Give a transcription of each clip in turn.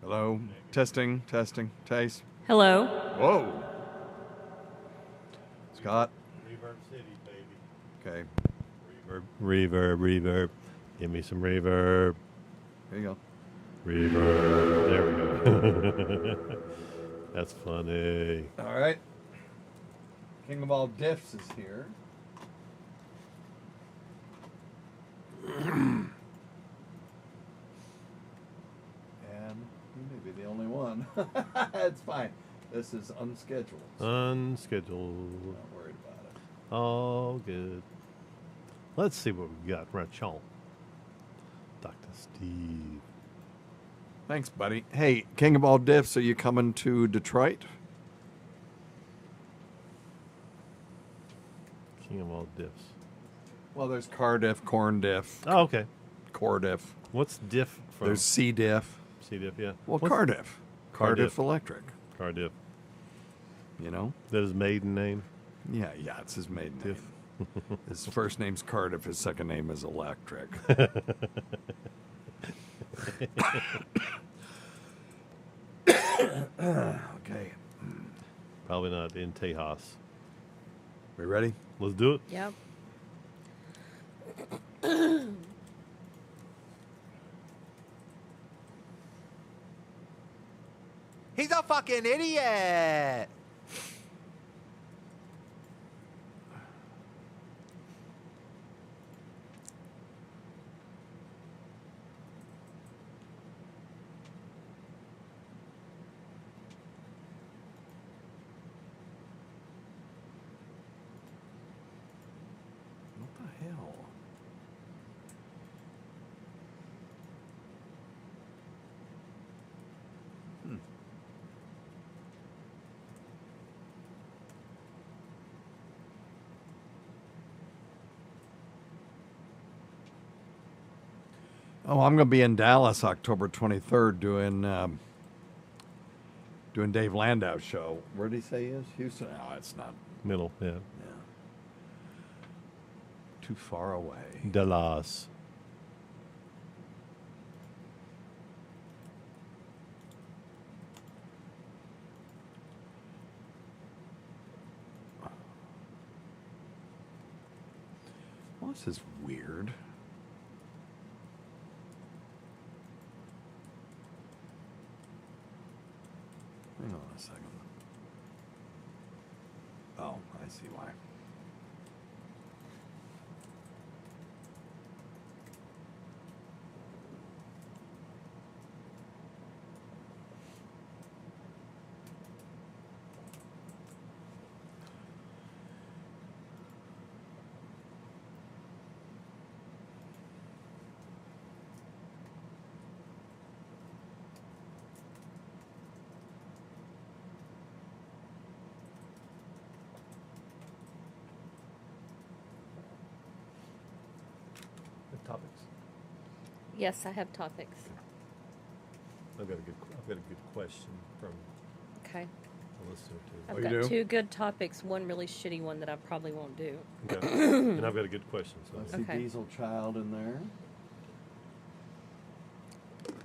Hello. Testing. Taste. Hello. Whoa. Scott. Reverb City, baby. Okay. Reverb. Give me some reverb. There you go. Reverb. There we go. That's funny. All right. King of all diffs is here. And you may be the only one. It's fine. This is unscheduled. Unscheduled. Not worried about it. All good. Let's see what we got right on. Dr. Steve. Thanks, buddy. Hey, King of all diffs, are you coming to Detroit? King of all diffs. Well, there's car diff, corn diff, Oh, okay. core diff. What's diff from? There's C diff. C diff, yeah. Well, What's car diff. Car diff electric. Car diff. You know? That his maiden name? Yeah, it's his maiden name. His first name's Cardiff. His second name is Electric. Okay. Probably not in Tejas. We ready? Let's do it. Yep. He's a fucking idiot. What the hell? Oh, I'm going to be in Dallas October 23rd doing Dave Landau's show. Where did he say he is? Houston? No, it's not. Middle, yeah. Yeah. Too far away. Dallas. Well, this is weird. Hang on a second. Oh, I see why. Topics. Yes, I have topics. I've got a good question from Okay. a listener too. I've you got do? 2 good topics, one really shitty one that I probably won't do. Okay. And I've got a good question. So I see Okay. Diesel Child in there.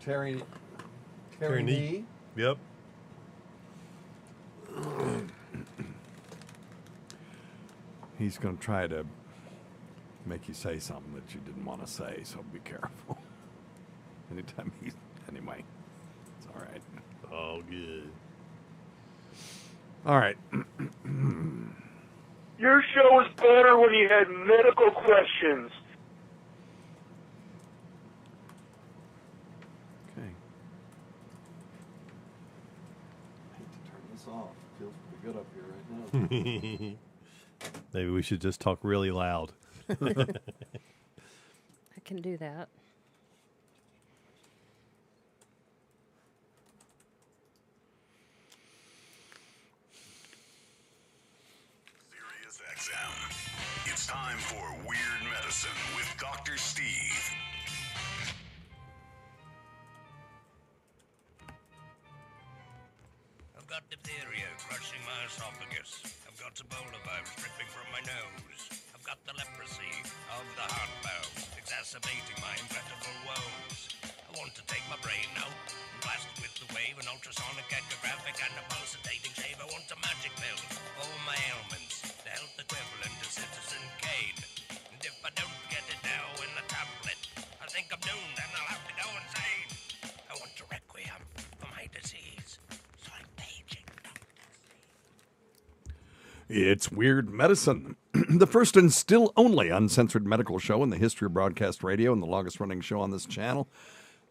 Terry Terry Nee. Nee. Yep. He's going to try to make you say something that you didn't want to say, so be careful. Anytime he's... Anyway, it's all right. All good. All right. Your show was better when you had medical questions. Okay. I hate to turn this off. It feels pretty good up here right now. Maybe we should just talk really loud. I can do that. Sirius XM. It's time for Weird Medicine with Dr. Steve. I've got diphtheria crushing my esophagus. I've got Ebola virus dripping from my nose. I've got the leprosy of the heart valve exacerbating my incredible woes. I want to take my brain out and blasted with the wave, an ultrasonic echographic, and a pulsating shave. I want a magic pill for all my ailments, the health equivalent to Citizen Kane. And if I don't get it now in the tablet, I think I'm doomed and I'll have to go insane. I want a requiem for my disease, so I'm paging Dr. It's Weird Medicine, the first and still only uncensored medical show in the history of broadcast radio and the longest-running show on this channel.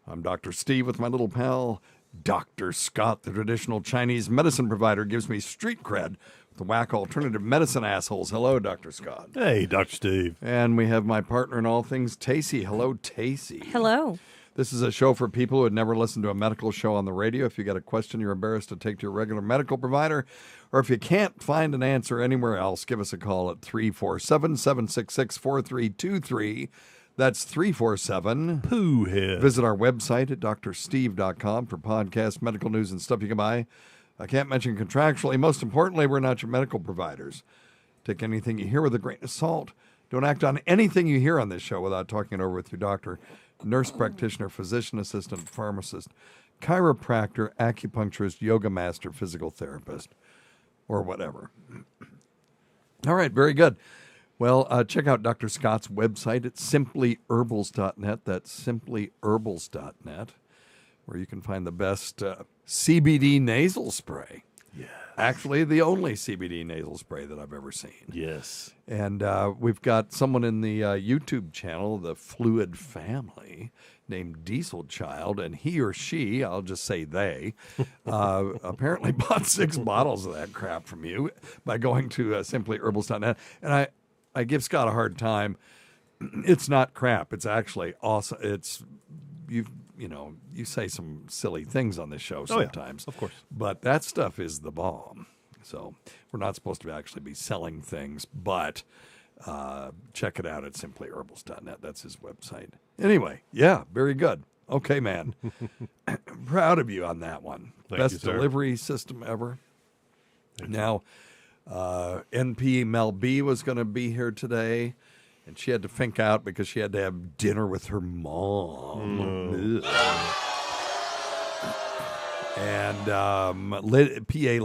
I'm Dr. Steve with my little pal, Dr. Scott, the traditional Chinese medicine provider, gives me street cred with the whack alternative medicine assholes. Hello, Dr. Scott. Hey, Dr. Steve. And we have my partner in all things, Tacey. Hello, Tacey. Hello. This is a show for people who had never listened to a medical show on the radio. If you got a question you're embarrassed to take to your regular medical provider, or if you can't find an answer anywhere else, give us a call at 347-766-4323. That's 347. Poohhead. Visit our website at drsteve.com for podcasts, medical news, and stuff you can buy. I can't mention contractually. Most importantly, we're not your medical providers. Take anything you hear with a grain of salt. Don't act on anything you hear on this show without talking it over with your doctor, nurse practitioner, physician assistant, pharmacist, chiropractor, acupuncturist, yoga master, physical therapist, or whatever. All right, very good. Well, check out Dr. Scott's website at simplyherbals.net. That's simplyherbals.net, where you can find the best CBD nasal spray. Yeah. Actually, the only CBD nasal spray that I've ever seen. Yes. And we've got someone in the YouTube channel, the Fluid Family, named Diesel Child, and he or she, I'll just say they, apparently bought 6 bottles of that crap from you by going to simplyherbals.net. And I give Scott a hard time. It's not crap. It's actually awesome. It's you say some silly things on this show sometimes. Of course. But that stuff is the bomb. So we're not supposed to actually be selling things, but check it out at simplyherbals.net. That's his website. Anyway, yeah, very good. Okay, man. Proud of you on that one. Thank Best you, sir. delivery system ever. Now, NP Mel B was going to be here today, and she had to fink out because she had to have dinner with her mom. And PA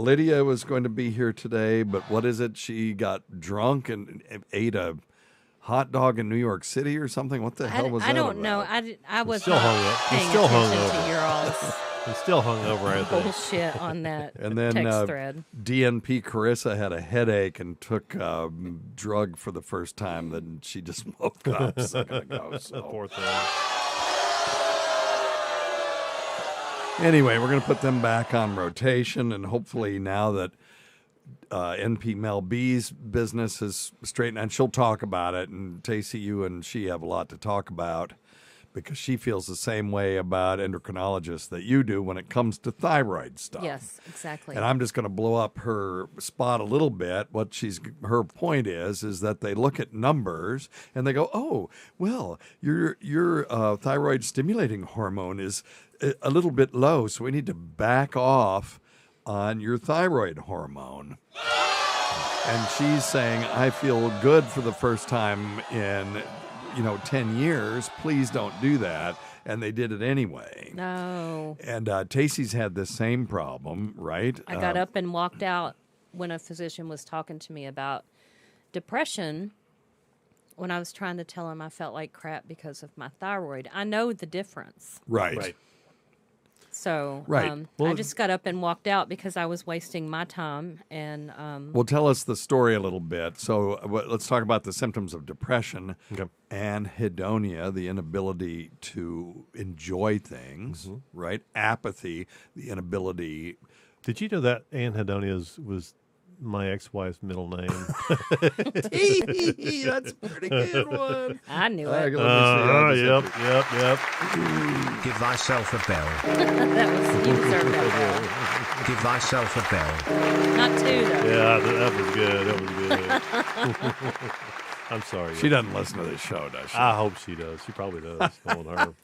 Lydia was going to be here today, but what is it? She got drunk and ate a hot dog in New York City or something? What the hell was that I don't know. about? I was still not hung up. paying Still hung attention over. to your all's He's still hung over, I think. bullshit on that And then text thread. DNP Carissa had a headache and took drug for the first time. Then she just woke up a second ago. So. Poor thing. Anyway, we're going to put them back on rotation, and hopefully now that NP Mel B's business is straightened, and she'll talk about it, and Tacey, you and she have a lot to talk about because she feels the same way about endocrinologists that you do when it comes to thyroid stuff. Yes, exactly. And I'm just going to blow up her spot a little bit. What her point is that they look at numbers and they go, oh, well, your thyroid stimulating hormone is a little bit low, so we need to back off on your thyroid hormone. And she's saying, I feel good for the first time in 10 years. Please don't do that. And they did it anyway. No. And Tacey's had the same problem, right? I got up and walked out when a physician was talking to me about depression when I was trying to tell him I felt like crap because of my thyroid. I know the difference. Right. So Right. Well, I just got up and walked out because I was wasting my time. And Well, tell us the story a little bit. So let's talk about the symptoms of depression. Okay. Anhedonia, the inability to enjoy things, right? Apathy, the inability. Did you know that anhedonia was my ex-wife's middle name? That's a pretty good one. I knew Let it. me see. I'll just Yep. Give thyself a bell. That was, you deserve that Give thyself a bell. bell. Not two, though. Yeah, that was good. That was good. I'm sorry. She doesn't listen to this show, does she? I hope she does. She probably does. Knowing her.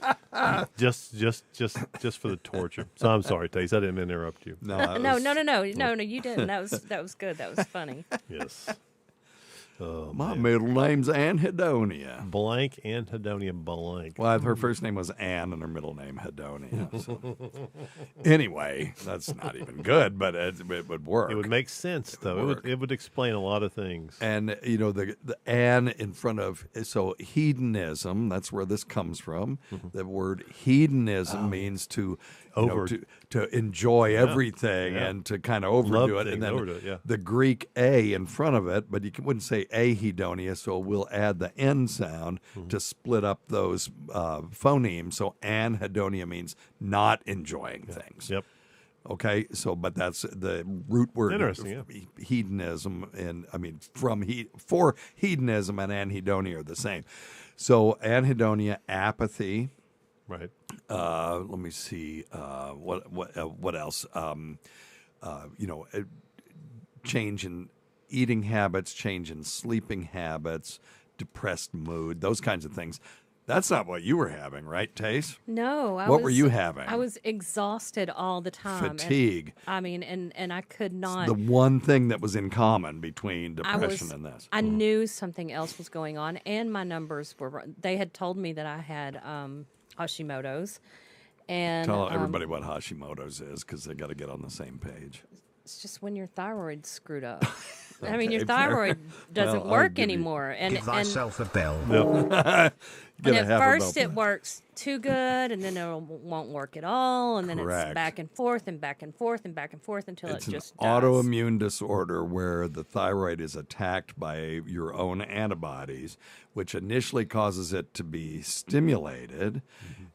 just for the torture. So I'm sorry, Tace. I didn't interrupt you. No, that No, was- you didn't. That was good. That was funny. Yes. Oh, My man. middle name's Anhedonia. Blank Anhedonia blank. Well, her first name was Anne and her middle name Hedonia. So. Anyway, that's not even good, but it would work. It would make sense, though. work. It would explain a lot of things. And, you know, the Anne in front of, so hedonism, that's where this comes from. The word hedonism means to, you know, to enjoy everything and to kind of overdo it. And then the Greek A in front of it, but you wouldn't say ahedonia, so we'll add the N sound to split up those phonemes. So anhedonia means not enjoying things. Yep. Okay, so but that's the root word. Interesting, Hedonism, and I mean for hedonism and anhedonia are the same. So anhedonia, apathy. Right. Let me see. What else? You know, change in eating habits, change in sleeping habits, depressed mood, those kinds of things. That's not what you were having, right, Tace? No. What were you having? I was exhausted all the time. Fatigue. And, I mean, and I could not. The one thing that was in common between depression and this. I knew something else was going on, and my numbers were. They had told me that I had Hashimoto's. And Tell everybody what Hashimoto's is, because they got to get on the same page. It's just when your thyroid's screwed up. I mean, Okay, your thyroid doesn't Well, I'll work give you- anymore. And Give thyself a bell. and at first it works too good, and then it won't work at all, and then Correct. it's back and forth and back and forth and back and forth until It's it just an dies. autoimmune disorder where the thyroid is attacked by your own antibodies, which initially causes it to be stimulated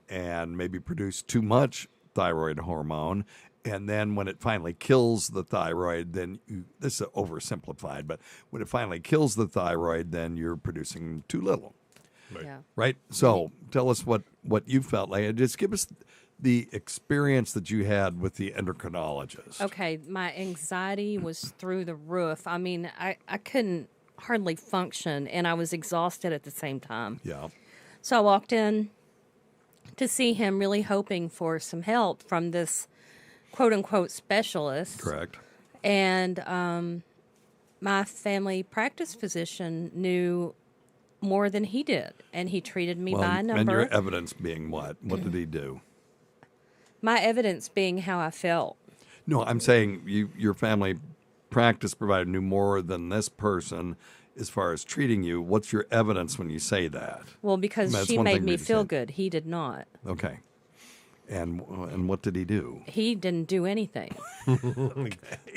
and maybe produce too much thyroid hormone. And then when it finally kills the thyroid, then this is oversimplified, but when it finally kills the thyroid, then you're producing too little. Yeah. Right? So tell us what you felt like. Just give us the experience that you had with the endocrinologist. Okay, my anxiety was through the roof. I mean, I couldn't hardly function, and I was exhausted at the same time. Yeah. So I walked in to see him, really hoping for some help from this quote-unquote specialist. Correct. And my family practice physician knew more than he did, and he treated me by a number. And your evidence being what? What did he do? My evidence being how I felt. No, I'm saying your family practice provider knew more than this person as far as treating you. What's your evidence when you say that? Well, because That's she one made thing me we feel said. good. He did not. Okay. And what did he do? He didn't do anything.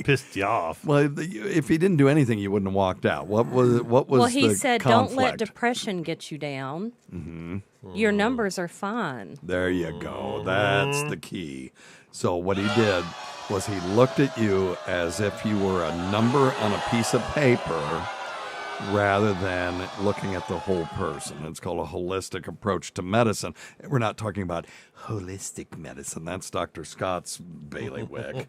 Pissed you off. Well, if he didn't do anything, you wouldn't have walked out. What was Well, he the said, conflict? don't let depression get you down. Mm-hmm. Your numbers are fine. There you go. That's the key. So what he did was he looked at you as if you were a number on a piece of paper rather than looking at the whole person. It's called a holistic approach to medicine. We're not talking about holistic medicine. That's Dr. Scott's bailiwick.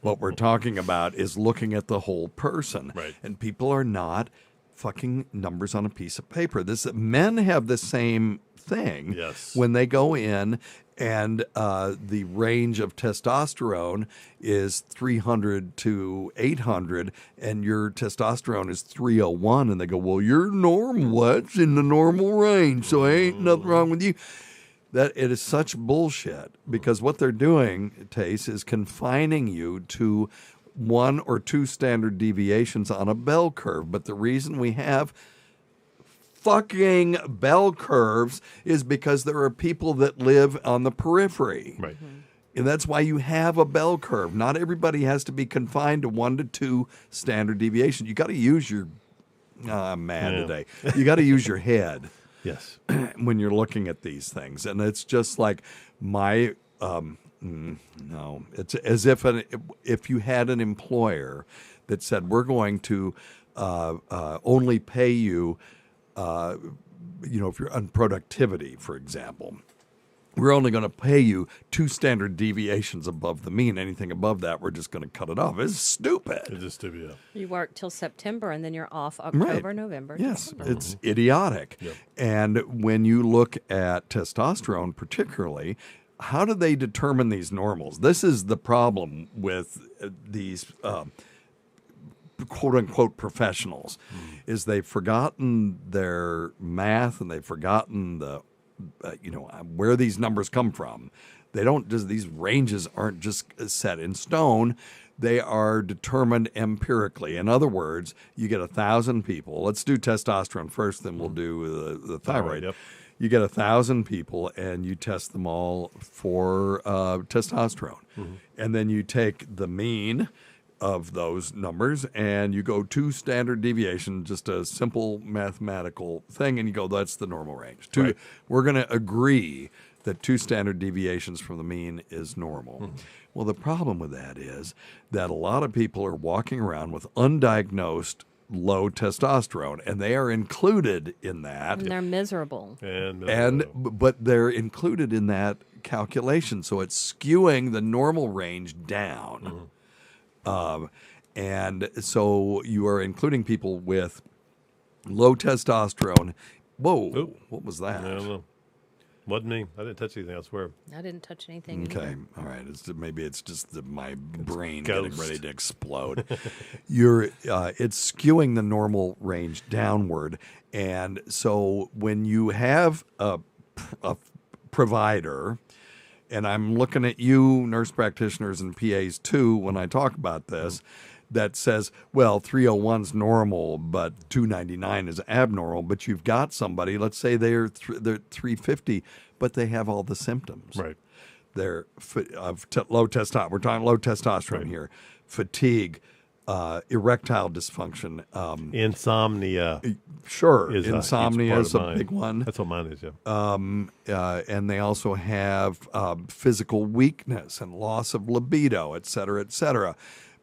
What we're talking about is looking at the whole person. Right. And people are not fucking numbers on a piece of paper. Men have the same thing. Yes. When they go in and the range of testosterone is 300 to 800 and your testosterone is 301, and they go, well, you're normal. What's in the normal range? So ain't nothing wrong with you. That it is such bullshit, because what they're doing, Tace, is confining you to 1 or 2 standard deviations on a bell curve. But the reason we have fucking bell curves is because there are people that live on the periphery. Right. And that's why you have a bell curve. Not everybody has to be confined to 1 to 2 standard deviations. You got to use your, I'm mad today. You got to use your head Yes. when you're looking at these things. And it's just like my, no, it's as if you had an employer that said, we're going to only pay you, if you're on productivity, for example, we're only going to pay you 2 standard deviations above the mean. Anything above that, we're just going to cut it off. It's stupid. It's just stupid. Yeah. You work till September, and then you're off October, November, Yes, December. it's idiotic. Yep. And when you look at testosterone particularly, how do they determine these normals? This is the problem with these quote unquote professionals, is they've forgotten their math and they've forgotten the where these numbers come from. They don't just, these ranges aren't just set in stone. They are determined empirically. In other words, you get 1,000 people. Let's do testosterone first, then we'll do the thyroid. Yep. You get 1,000 people and you test them all for testosterone. And then you take the mean of those numbers and you go 2 standard deviation, just a simple mathematical thing, and you go, that's the normal range. Right. We're going to agree that 2 standard deviations from the mean is normal. Well, the problem with that is that a lot of people are walking around with undiagnosed low testosterone, and they are included in that. And they're miserable. But they're included in that calculation, so it's skewing the normal range down. And so you are including people with low testosterone. Whoa, Oop. what was that? I don't know. Wasn't me. I didn't touch anything, I swear. I didn't touch anything. Okay, either. all right. Maybe it's just my brain ghost. getting ready to explode. It's skewing the normal range downward, and so when you have a provider, and I'm looking at you, nurse practitioners and PAs too, when I talk about this, that says, well, 301's normal, but 299 is abnormal. But you've got somebody, let's say they're 350, but they have all the symptoms. Right. They're low testosterone. We're talking low testosterone here. Fatigue, erectile dysfunction. Insomnia. Sure. Is Insomnia is a mine. big one. That's what mine is, yeah. And they also have physical weakness and loss of libido, et cetera, et cetera.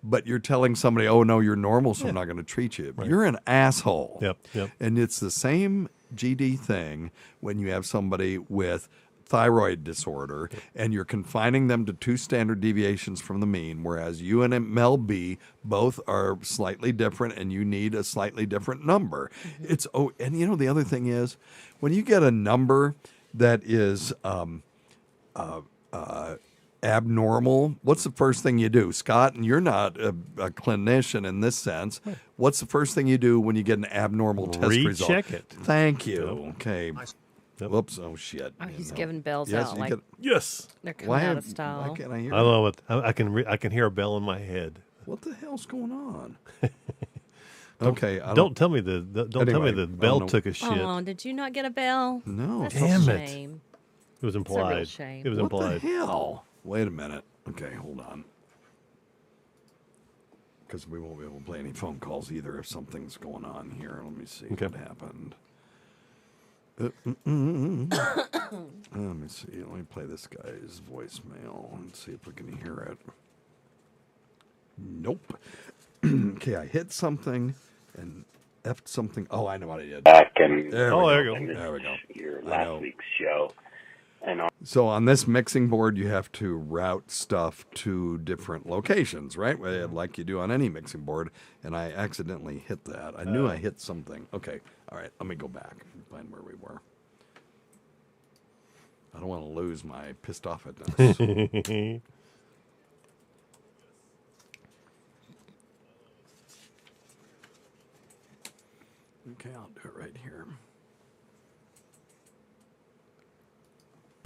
But you're telling somebody, oh, no, you're normal, so I'm not going to treat you. Right. You're an asshole. Yep. And it's the same GD thing when you have somebody with thyroid disorder and you're confining them to 2 standard deviations from the mean, whereas you and Mel B both are slightly different and you need a slightly different number. And the other thing is, when you get a number that is abnormal, what's the first thing you do? Scott, and you're not a clinician in this sense. What's the first thing you do when you get an abnormal test result? Recheck it. Thank you. Okay. Yep. Whoops. Oh, shit. Oh, he's giving bells Yes, out you like can- Yes. they're coming out of Why style. can't I hear I don't it? know what I can hear a bell in my head. What the hell's going on? Okay. Don't tell me the Anyway, bell no. took a shit. Oh, did you not get a bell? No. That's Damn a it. shame. It was a real implied. shame. It was What implied. the hell? Wait a minute. Okay, hold on. Because we won't be able to play any phone calls either if something's going on here. Let me see Okay. what happened. Let me see. Let me play this guy's voicemail and see if we can hear it. Nope. Okay, I hit something and effed something. Oh, I know what I did. Back and There Oh, we there go. you go. There we go. your I know. last week's show. And So on this mixing board, you have to route stuff to different locations, right? Like you do on any mixing board. And I accidentally hit that. I knew I hit something. Okay. All right. Let me go back and find where we were. I don't want to lose my pissed offness. Okay, I'll do it right here.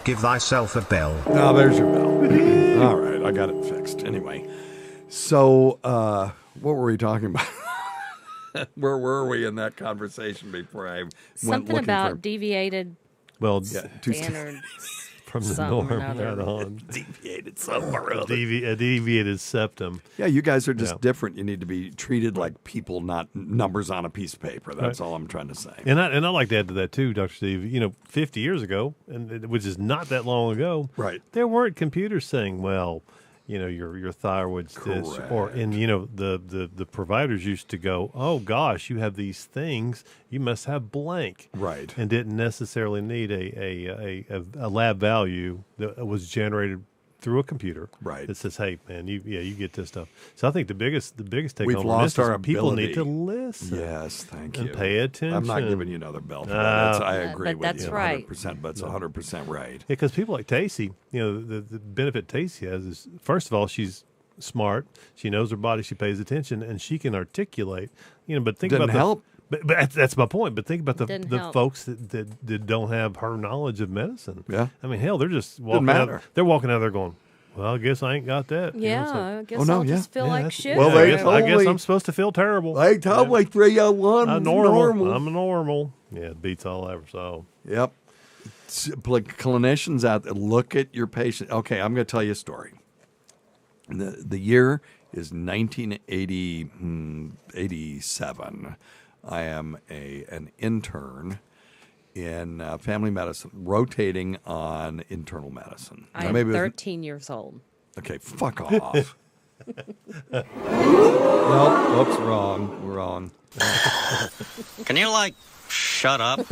Give thyself a bell. Oh, there's your bell. All right, I got it fixed. Anyway, so what were we talking about? Where were we in that conversation before I went Something looking about for deviated Well, standards. from the something norm or another. right on. deviated somewhere? A deviated septum. Yeah, you guys are just Yeah. different. You need to be treated like people, not numbers on a piece of paper. That's Right. all I'm trying to say. And I like to add to that too, Dr. Steve. 50 years ago, which is not that long ago, Right. there weren't computers saying, well, your thyroid's this, or the providers used to go, oh gosh, you have these things, you must have blank, Right. and didn't necessarily need a lab value that was generated through a computer, Right. that says, hey man, you get this stuff. So I think the biggest take We've home lost from this our is people ability. need to listen. Yes, thank And you. pay attention. I'm not giving you another bell for that. I agree but with that's you right. 100%, but it's 100% right. Yeah, because people like Tacey, the benefit Tacey has is, first of all, she's smart. She knows her body. She pays attention, and she can articulate. But think Didn't about help. But that's my point. But think about Didn't the help. folks that don't have her knowledge of medicine. Yeah. I mean, hell, they're just walking matter. out. They're walking out there going, well, I guess I ain't got that. Yeah, I guess Oh, no, I'll yeah. just feel Yeah, like that's- shit. Well, I they guess, told I guess me- I'm supposed to feel terrible. They told me 301 I'm was normal. I'm normal. Yeah, it beats all ever. So Yep. Like clinicians out there, look at your patient. Okay, I'm going to tell you a story. The year is 1987. I am an intern in family medicine, rotating on internal medicine. I Now, am maybe it was- 13 years old. Okay, fuck off. Nope, oops, wrong. Can you, shut up?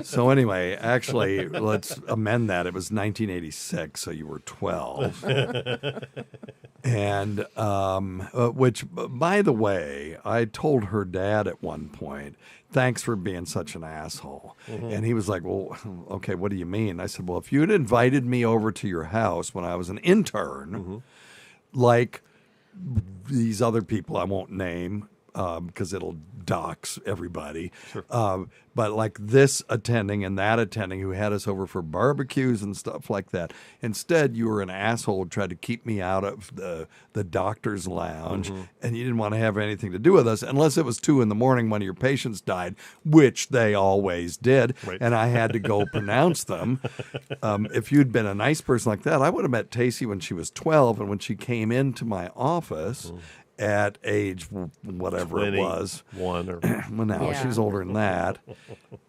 So anyway, actually, let's amend that. It was 1986, so you were 12. And which, by the way, I told her dad at one point, thanks for being such an asshole. And he was like, well, okay, what do you mean? I said, well, if you had invited me over to your house when I was an intern, like these other people I won't name, because it'll dox everybody. Sure. But like this attending and that attending who had us over for barbecues and stuff like that. Instead, you were an asshole who tried to keep me out of the doctor's lounge, and you didn't want to have anything to do with us unless it was 2 a.m. when one of your patients died, which they always did, Right. and I had to go pronounce them. If you'd been a nice person like that, I would have met Tacey when she was 12, and when she came into my office at age whatever it was. 21 or Well, now Yeah. she's older than that.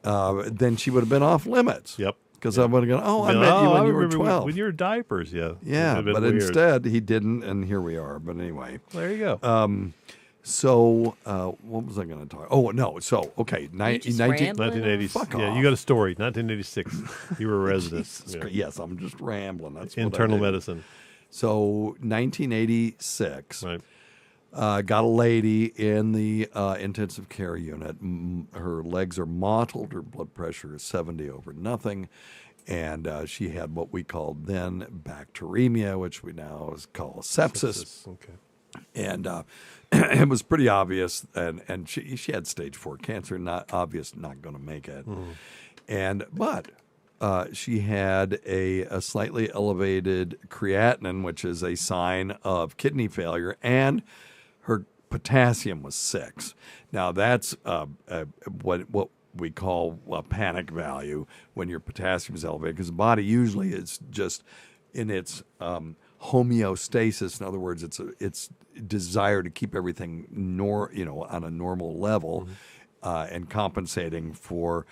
Then she would have been off limits. Yep. Because I would have gone, I met you I when you were remember 12. with your diapers. Yeah. Yeah, It would've been but weird. instead he didn't, and here we are. But anyway, There you go. so what was I going to talk? Oh no, so okay, You just 19. rambling? 1980s. Fuck Yeah, off. you got a story. 1986. You were a resident. Jesus Yeah. Christ. Yes, I'm just rambling. That's what I Internal do. medicine. So 1986. Right. Got a lady in the intensive care unit. Her legs are mottled. Her blood pressure is 70 over nothing. And she had what we called then bacteremia, which we now call sepsis. Okay. And it was pretty obvious. And she had stage 4 cancer, not obvious, not going to make it. But she had a slightly elevated creatinine, which is a sign of kidney failure, and her potassium was 6. Now that's what we call a panic value when your potassium is elevated, because the body usually is just in its homeostasis. In other words, it's desire to keep everything on a normal level, and compensating for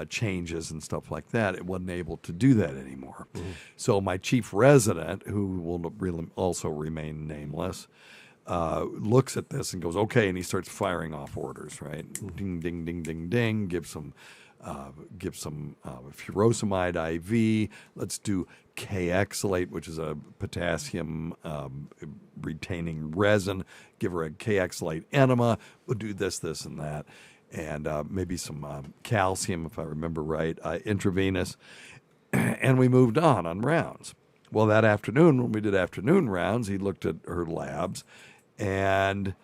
changes and stuff like that. It wasn't able to do that anymore. So my chief resident, who will really also remain nameless, looks at this and goes, okay, and he starts firing off orders, right? Ding, ding, ding, ding, ding. Give some furosemide IV. Let's do K-exolate, which is a potassium retaining resin. Give her a K-exolate enema. We'll do this, and that. And maybe some calcium, if I remember right, intravenous. And we moved on rounds. Well, that afternoon, when we did afternoon rounds, he looked at her labs, and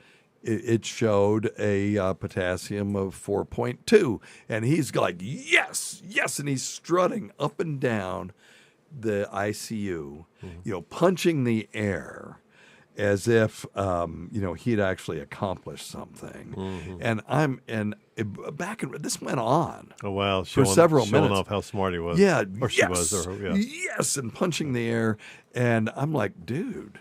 it showed a potassium of 4.2. And he's like, yes, and he's strutting up and down the ICU, punching the air as if, he'd actually accomplished something. And this went on. Oh, wow. For several showing minutes. off how smart he was. Yeah, Or she was. Or, yeah. yes, and punching the air. And I'm like, dude,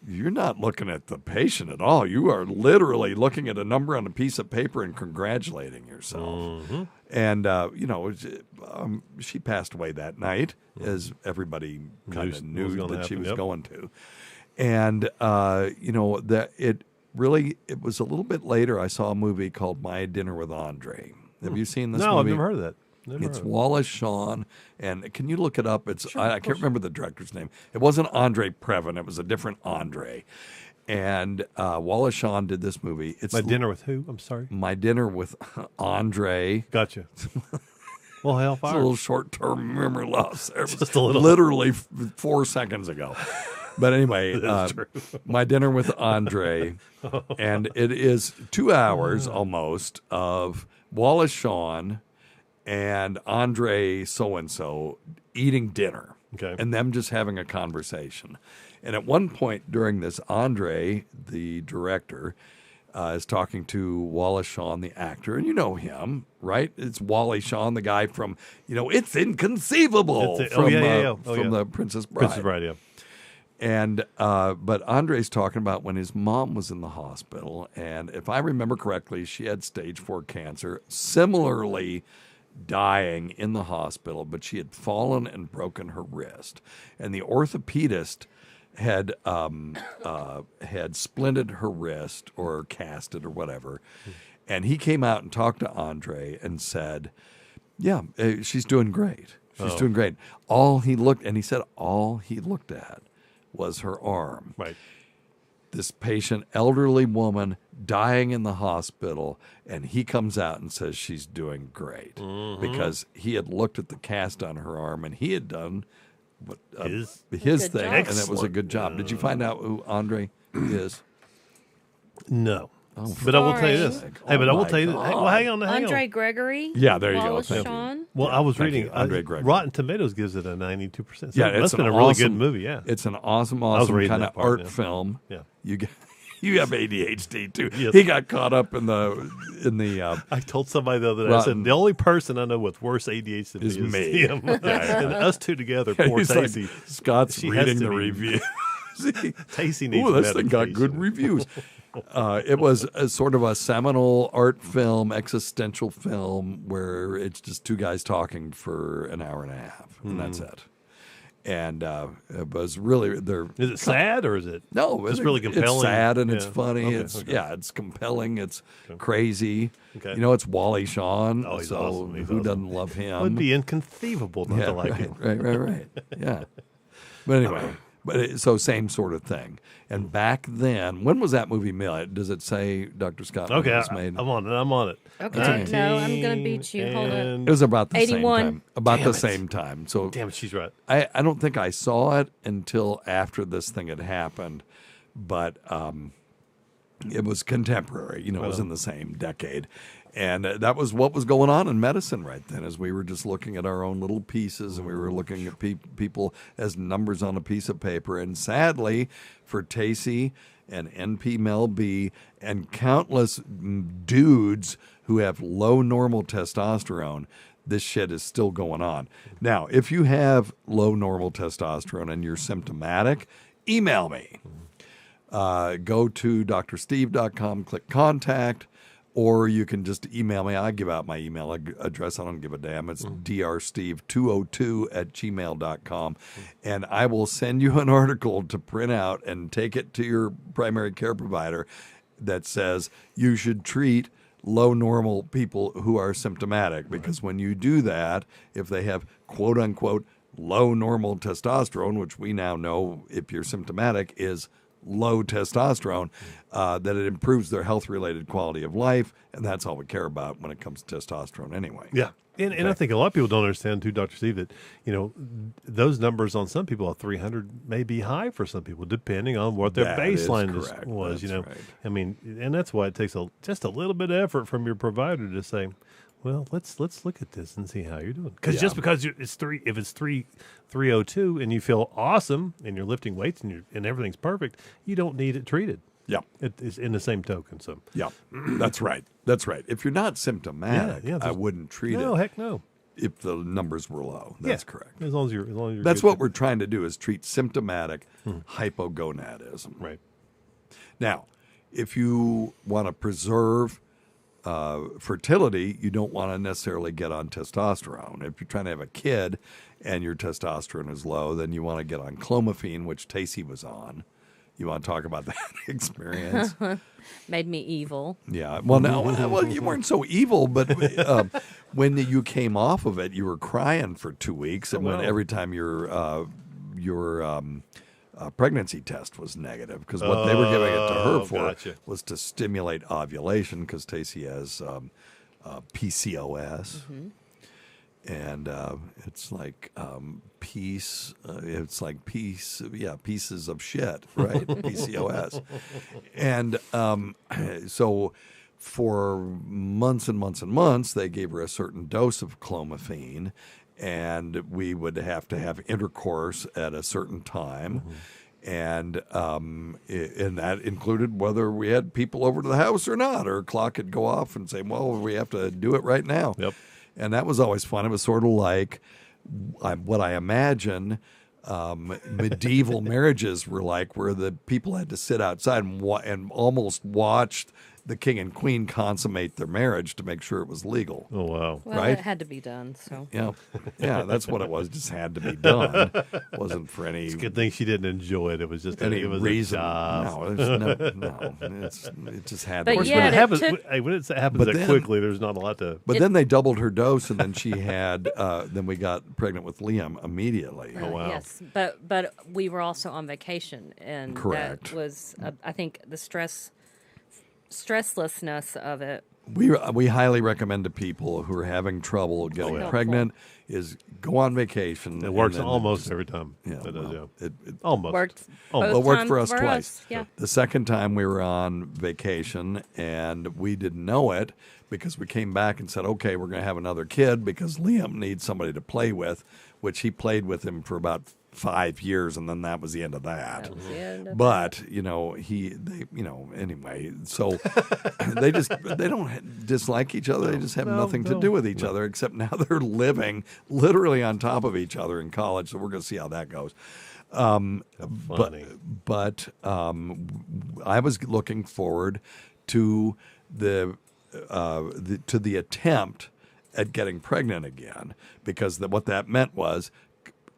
you're not looking at the patient at all. You are literally looking at a number on a piece of paper and congratulating yourself. And, she passed away that night, as everybody kind of knew that she was going to. And, it was a little bit later, I saw a movie called My Dinner with Andre. Have you seen this movie? No, I've never heard of that. It's Wallace Shawn, and can you look it up? It's I can't remember the director's name. It wasn't Andre Previn. It was a different Andre. And Wallace Shawn did this movie. It's My Dinner with who? I'm sorry. My Dinner with Andre. Gotcha. Well, It's hellfire. a little short-term memory loss there. Just a little. Literally 4 seconds ago. But anyway, That's true. My dinner with Andre, and it is 2 hours almost of Wallace Shawn and Andre so-and-so eating dinner. Okay. And them just having a conversation. And at one point during this, Andre, the director, is talking to Wallace Shawn, the actor, and you know him, right? It's Wally Shawn, the guy from, It's Inconceivable from the Princess Bride. Princess Bride, yeah. And but Andre's talking about when his mom was in the hospital, and if I remember correctly, she had stage 4 cancer, similarly dying in the hospital, but she had fallen and broken her wrist, and the orthopedist had splinted her wrist or cast it or whatever, and he came out and talked to Andre and said, "Yeah, she's doing great. She's doing great." All he looked at was her arm. Right. This patient, elderly woman dying in the hospital, and he comes out and says she's doing great because he had looked at the cast on her arm and he had done his thing, and it was a good job. Did you find out who Andre is? No. Oh, but I will tell you this. Hey, but I will tell you this. Hey, well, hang on. Andre Gregory. Yeah, there you Wallace go. Shawn. Well, I was reading Andre Gregory. Rotten Tomatoes gives it a 92%. So Yeah, that's been a really good movie. Yeah, it's an awesome reading kind that of part, art film. Yeah. You have ADHD too. Yes. He got caught up in the. I told somebody the other day. I said the only person I know with worse ADHD than is me me. Him. And us two together. Poor He's Tacey. like, Scott's She has reading to the be- review. Tacey needs Ooh, this thing got good medication. reviews. It was a sort of a seminal art film, existential film, where it's just two guys talking for an hour and a half, and that's it. And it was really Is it sad or is it? No, It's really compelling. It's sad and it's Yeah. funny. Okay. It's compelling. It's crazy. Okay. It's Wally Shawn. Oh, he's so awesome. He's who awesome. doesn't love him? It would be inconceivable not to like him. Right. Yeah. But anyway, so same sort of thing. And back then, when was that movie made? Does it say, Dr. Scott? when Okay, it was made? I'm on it. Okay, no, I'm gonna beat you. Hold on. It was about the 81. same time. About Damn the it. same time. So Damn it, she's right. I don't think I saw it until after this thing had happened, but it was contemporary. It was in the same decade. And that was what was going on in medicine right then, as we were just looking at our own little pieces and we were looking at people as numbers on a piece of paper. And sadly, for Tacey and NP Mel B and countless dudes who have low normal testosterone, this shit is still going on. Now, if you have low normal testosterone and you're symptomatic, email me. Go to drsteve.com, click contact, or you can just email me. I give out my email address. I don't give a damn. It's drsteve202@gmail.com. And I will send you an article to print out and take it to your primary care provider that says you should treat low normal people who are symptomatic, because when you do that, if they have quote unquote low normal testosterone, which we now know if you're symptomatic is low testosterone, that it improves their health related quality of life, and that's all we care about when it comes to testosterone anyway. Yeah. And I think a lot of people don't understand too, Dr. Steve, that, those numbers on some people, 300 may be high for some people, depending on what their baseline was, That's right. I mean, and that's why it takes just a little bit of effort from your provider to say, well, let's look at this and see how you're doing. Because just because if it's 302 and you feel awesome and you're lifting weights and everything's perfect, you don't need it treated. Yeah. It's in the same token. So Yeah, that's right. That's right. If you're not symptomatic, I wouldn't treat it. No, heck no. If the numbers were low, that's correct. As long as you're That's good what we're trying to do, is treat symptomatic hypogonadism. Right. Now, if you want to preserve fertility, you don't want to necessarily get on testosterone. If you're trying to have a kid and your testosterone is low, then you want to get on clomiphene, which Tacey was on. You want to talk about that experience? Made me evil. Yeah. Well, no. You weren't so evil, but when you came off of it, you were crying for 2 weeks, and when every time your pregnancy test was negative, because what they were giving it to her for was to stimulate ovulation, because Tacey has PCOS. And it's like peace. It's like peace. Yeah, pieces of shit, right? PCOS. And so for months and months and months, they gave her a certain dose of clomiphene, and we would have to have intercourse at a certain time. And that included whether we had people over to the house or not. Or a clock could go off and say, well, we have to do it right now. Yep. And that was always fun. It was sort of like what I imagine medieval marriages were like, where the people had to sit outside and almost watched the king and queen consummate their marriage to make sure it was legal. Oh, wow. Well, right? it had to be done. So Yeah, that's what it was. It just had to be done. It wasn't for any. It's a good thing she didn't enjoy it. It was just any it was reason. a job. No, there's no. It just had But to. yeah, when it it happens, took- when it happens But that then- quickly, there's not a lot to. But then they doubled her dose, and then she had. Then we got pregnant with Liam immediately. Oh, wow. Yes, but we were also on vacation, and Correct. that was I think the stresslessness of it. We highly recommend to people who are having trouble getting yeah. pregnant is go on vacation. It works and then almost just- every time. Yeah, It does, well, yeah. it Almost. Worked. Almost. Well, both it worked times for us twice. Yeah. The second time we were on vacation, and we didn't know it because we came back and said, okay, we're going to have another kid because Liam needs somebody to play with, which he played with him for about 5 years, and then that was the end of that. That was the end of But anyway, so they don't dislike each other. They just have nothing to do with each other, except now they're living literally on top of each other in college. So we're going to see how that goes. Funny. But I was looking forward to the attempt at getting pregnant again, because what that meant was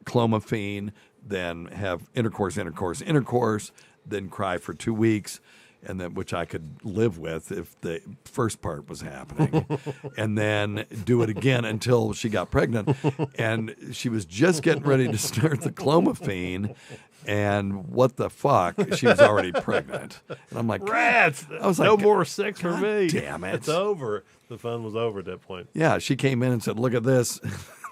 clomiphene, then have intercourse, then cry for 2 weeks, and then which I could live with if the first part was happening, and then do it again until she got pregnant, and she was just getting ready to start the clomiphene, and what the fuck, she was already pregnant, and I'm like, Rats! I was no like, more sex for God me. damn it. It's over. The fun was over at that point. yeah, she came in and said, look at this.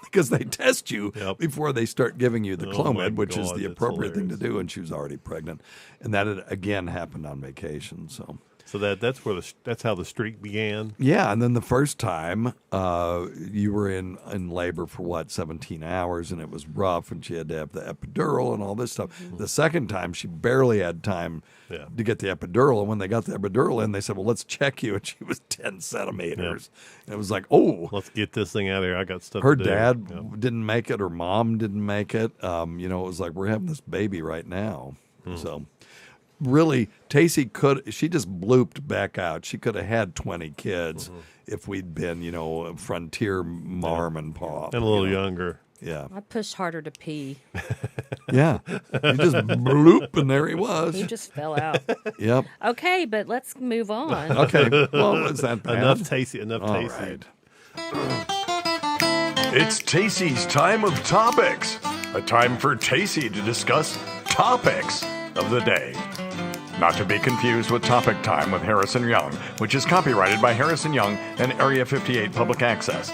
Because they test you before they start giving you the Oh, my Clomid, which is God, the that's appropriate thing to hilarious. do, and she was already pregnant, and that had, again happened on vacation. So that's where that's how the streak began. yeah, and then the first time you were in labor for 17 hours, and it was rough, and she had to have the epidural and all this stuff. Mm-hmm. The second time she barely had time to get the epidural, and when they got the epidural in, they said, well, let's check you, and she was 10 centimeters. And it was like, oh, Let's get this thing out of here. I got stuff her to do. dad Yeah. didn't make it, her mom didn't make it. It was like, we're having this baby right now. Hmm. So really, Tacey she just blooped back out. She could have had 20 kids Mm-hmm. if we'd been, a frontier marm and pop. And a little younger. Yeah. I pushed harder to pee. Yeah. You just bloop, and there he was. He just fell out. Yep. Okay, but let's move on. Okay. Well, is that bad? Enough Tacey. All right. It's Tacey's time of topics. A time for Tacey to discuss topics of the day. Not to be confused with Topic Time with Harrison Young, which is copyrighted by Harrison Young and Area 58 Public Access.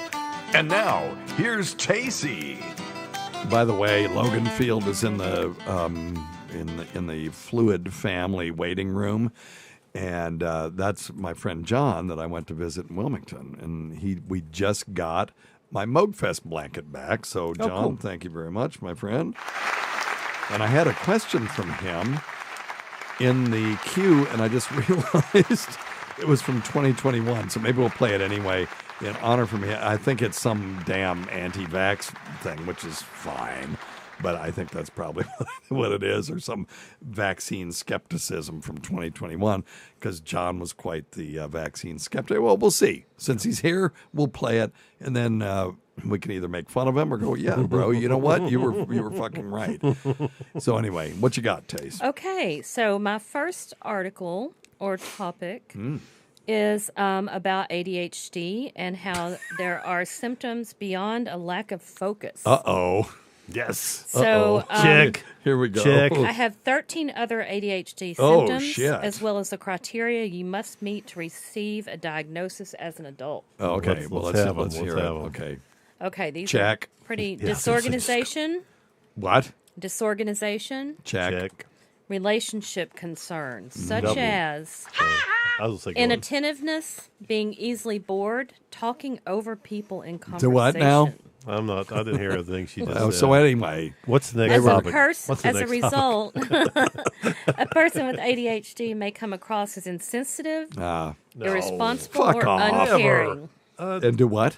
And now, here's Tacey. By the way, Logan Field is in the in the fluid family waiting room, and that's my friend John that I went to visit in Wilmington, and we just got my Mogfest blanket back. So John, cool. Thank you very much, my friend. And I had a question from him in the queue, and I just realized it was from 2021. So maybe we'll play it anyway in honor for me. I think it's some damn anti-vax thing, which is fine. But I think that's probably what it is, or some vaccine skepticism from 2021, because John was quite the vaccine skeptic. Well, we'll see. Since he's here, we'll play it, and then we can either make fun of him or go, yeah, bro, you know what? You were fucking right. So anyway, what you got, Tace? Okay, so my first article or topic is about ADHD and how there are symptoms beyond a lack of focus. Uh-oh. Yes. So Check. Here we go. Check. I have 13 other ADHD Oh, symptoms, shit. as well as the criteria you must meet to receive a diagnosis as an adult. Oh, okay. Let's have 'em. Let's hear it. have 'em. Okay. Okay, these Check. are pretty Yeah, disorganization. What? Disorganization. Check. Relationship concerns, such Double. as I was thinking, inattentiveness, being easily bored, talking over people in conversation. To what now? I didn't hear everything she just Oh, said. so anyway, What's the next As a topic? person, What's the as a next result, a person with ADHD may come across as insensitive, irresponsible, Fuck or off. uncaring. and do what?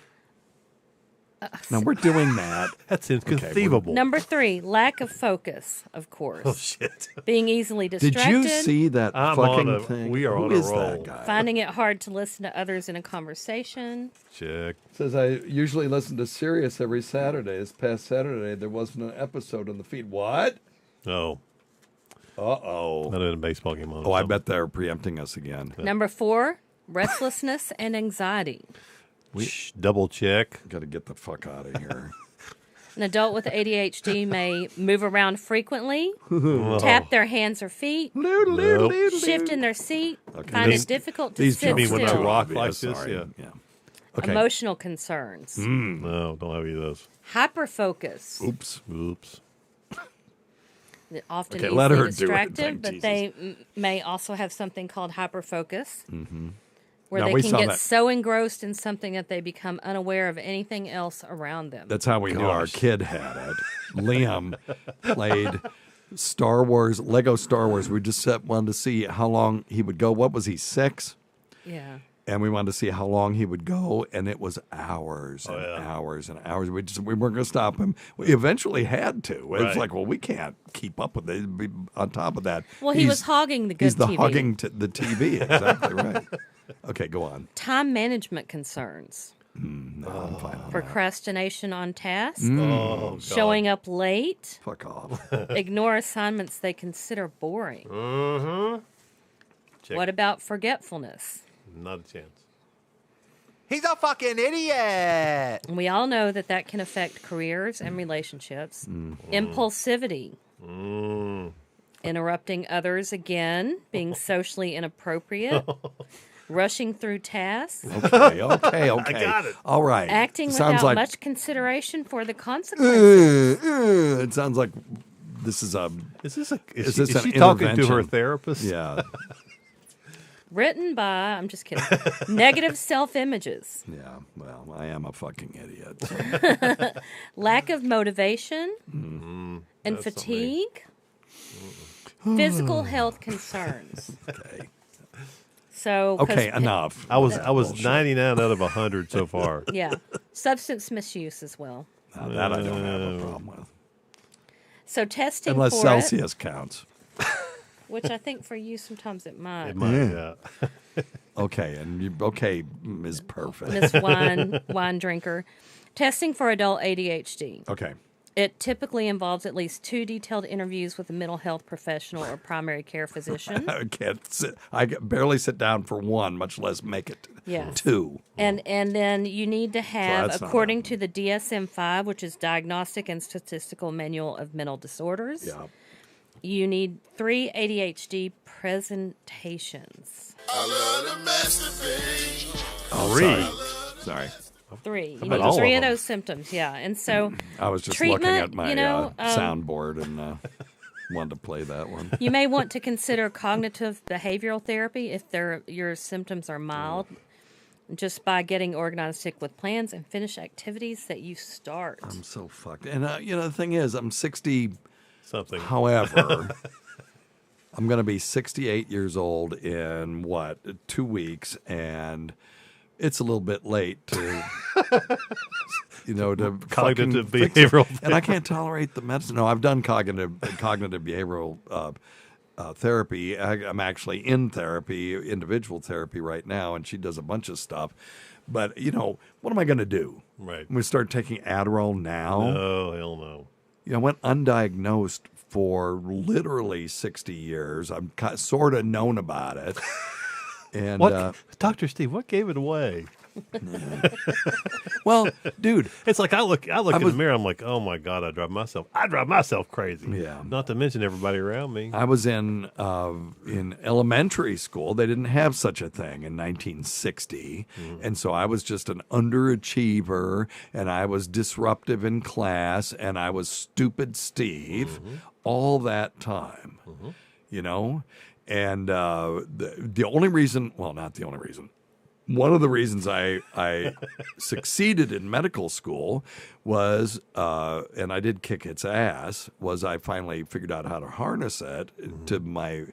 No, we're doing that. That's inconceivable. Number 3, lack of focus, of course. Oh, shit. Being easily Did distracted. you see that I'm fucking on a- thing? we are Who on a is roll. that guy? Finding it hard to listen to others in a conversation. Check. Says I usually listen to Sirius every Saturday. This past Saturday, there wasn't an episode on the feed. What? Oh, Uh-oh. not in a baseball game on. Oh, I bet they're preempting us again. Number 4, restlessness and anxiety. Double check. Got to get the fuck out of here. An adult with ADHD may move around frequently, tap their hands or feet, shift in their seat, find it difficult to These sit jumps when are I still. rock obvious, like this, sorry. yeah. Okay. Emotional concerns, No, don't have any of those. hyperfocus, Oops. often Okay, let easily her do it. distracted, Thank but Jesus. they may also have something called hyperfocus, where Now, they we can saw get that. so engrossed in something that they become unaware of anything else around them. That's how we knew our kid had it. Liam played Star Wars, Lego Star Wars. We just wanted to see how long he would go. What was he, 6? Yeah. And we wanted to see how long he would go, and it was hours and hours and hours. We weren't going to stop him. We eventually had to. It was Right. like, well, we can't keep up with it. Be on top of that. Well, he was hogging the good He's the TV. hogging the TV. Exactly right. Okay, go on. Time management concerns, No, I'm fine on that. procrastination on tasks, Oh, God. showing up late, Fuck off. ignore assignments they consider boring. Check. What about forgetfulness? Not a chance. He's a fucking idiot. And we all know that can affect careers and relationships. Impulsivity, interrupting others again, being socially inappropriate, rushing through tasks, Okay. I got it. All right. acting Sounds without like much consideration for the consequences. it sounds like this is a Is this Is this an she talking to her intervention? therapist? yeah. Written by, I'm just kidding, negative self-images, Yeah, well, I am a fucking idiot. lack of motivation, and That's fatigue, physical health concerns. Okay. So, 'cause Okay, enough. I was 99 out of 100 so far. Yeah, substance misuse as well. That I don't have a problem with. So testing Unless for Celsius counts. it, which I think for you sometimes it might. It might, yeah. Okay, and is perfect. Miss wine drinker. Testing for adult ADHD. Okay. It typically involves at least 2 detailed interviews with a mental health professional or primary care physician. I can't sit. I barely sit down for one, much less make it Yes. 2. And then you need to have, that's not according to the DSM-5, which is Diagnostic and Statistical Manual of Mental Disorders, Yeah. you need 3 ADHD presentations. Sorry. 3. You about need all 3 of of them? those symptoms, yeah. And so I was just treatment, looking at my soundboard and wanted to play that one. you may want to consider cognitive behavioral therapy if your symptoms are mild, just by getting organized, stick with plans, and finish activities that you start. I'm so fucked. And, the thing is, I'm 60. Something. However, I'm going to be 68 years old in 2 weeks, and it's a little bit late to, to Cognitive fucking fix it. behavioral And I can't tolerate the medicine. No, I've done cognitive behavioral therapy. I'm actually in therapy, individual therapy right now, and she does a bunch of stuff. But what am I going to do? Right. I'm going to start taking Adderall now. Oh, hell no. I went undiagnosed for literally 60 years. I'm sort of known about it. And What, Dr. Steve, what gave it away? Well, dude, It's like I look in the mirror. I'm like, oh my god, I drive myself crazy. Yeah. Not to mention everybody around me. I was in elementary school. They didn't have such a thing in 1960, and so I was just an underachiever, and I was disruptive in class, and I was stupid Steve all that time. You know, and the only reason, well, not the only reason. One of the reasons I succeeded in medical school was, and I did kick its ass, was I finally figured out how to harness it to my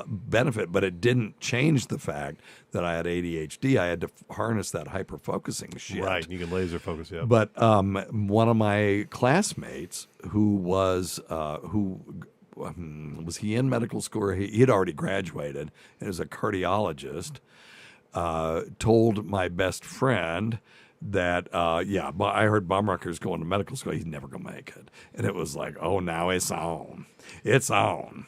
benefit, but it didn't change the fact that I had ADHD. I had to harness that hyper-focusing shit. Right, you can laser focus, yeah. But one of my classmates who was he in medical school? He had already graduated and was a cardiologist. Told my best friend that, I heard Baumrucker's going to medical school. He's never going to make it. And it was like, oh, now it's on. It's on.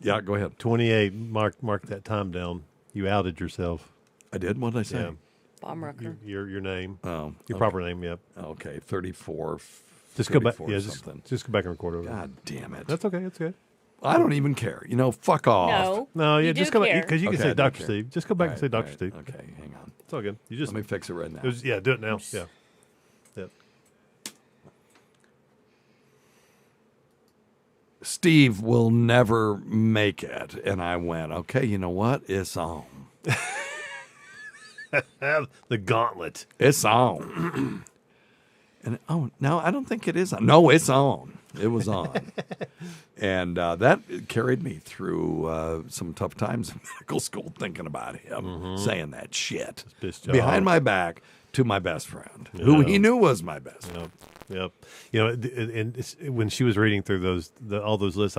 Yeah, go ahead. 28, mark that time down. You outed yourself. I did? What did I say? Yeah. Baumrucker. Your name. Oh, your proper name, yep. Okay, 34. Just go back. Yeah, something. Just go back and record over. God damn it. That's okay. It's okay. I don't even care. You know, fuck off. No, yeah, you just do go back care. because you can Okay, say I don't Dr. care. Steve. Just go back and say Dr. Steve. Okay, hang on. It's all good. You just Let me fix it right now. yeah, do it now. Yeah. Yep. Steve will never make it. And I went, okay, you know what? It's on. The gauntlet. It's on. And no, I don't think it is on. No, it's on. It was on. And that carried me through some tough times in medical school thinking about him saying that shit behind my back to my best friend, who he knew was my best friend. Yep. You know, and when she was reading through all those lists,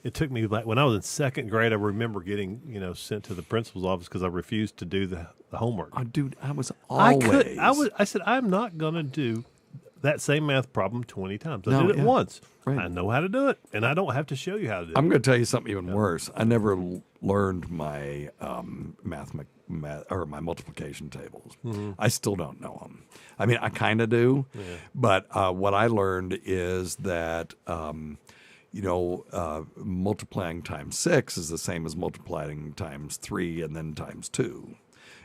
it took me like when I was in second grade. I remember getting sent to the principal's office because I refused to do the homework. Oh, dude, I was always. I said I'm not going to do that same math problem 20 times. I did it once. Right. I know how to do it, and I don't have to show you how to do it. I'm going to tell you something even worse. I never learned my math or my multiplication tables. I still don't know them. I mean, I kind of do, but what I learned is that multiplying times 6 is the same as multiplying times 3 and then times 2.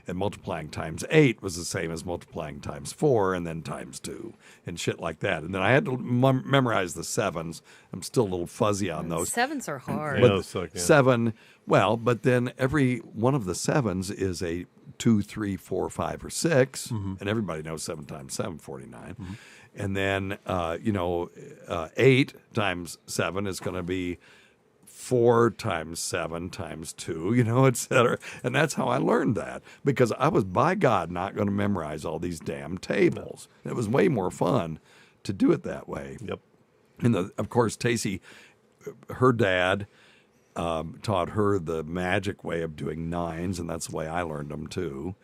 And multiplying times 8 was the same as multiplying times 4 and then times 2 and shit like that. And then I had to memorize the sevens. I'm still a little fuzzy on those. Sevens are hard. But 7, but then every one of the sevens is a 2, 3, 4, 5, or 6. And everybody knows 7 times 7, 49. And then, 8 times 7 is going to be 4 times 7 times 2, et cetera. And that's how I learned that, because I was, by God, not going to memorize all these damn tables. No. It was way more fun to do it that way. Yep. And, of course, Tacey, her dad taught her the magic way of doing nines, and that's the way I learned them, too.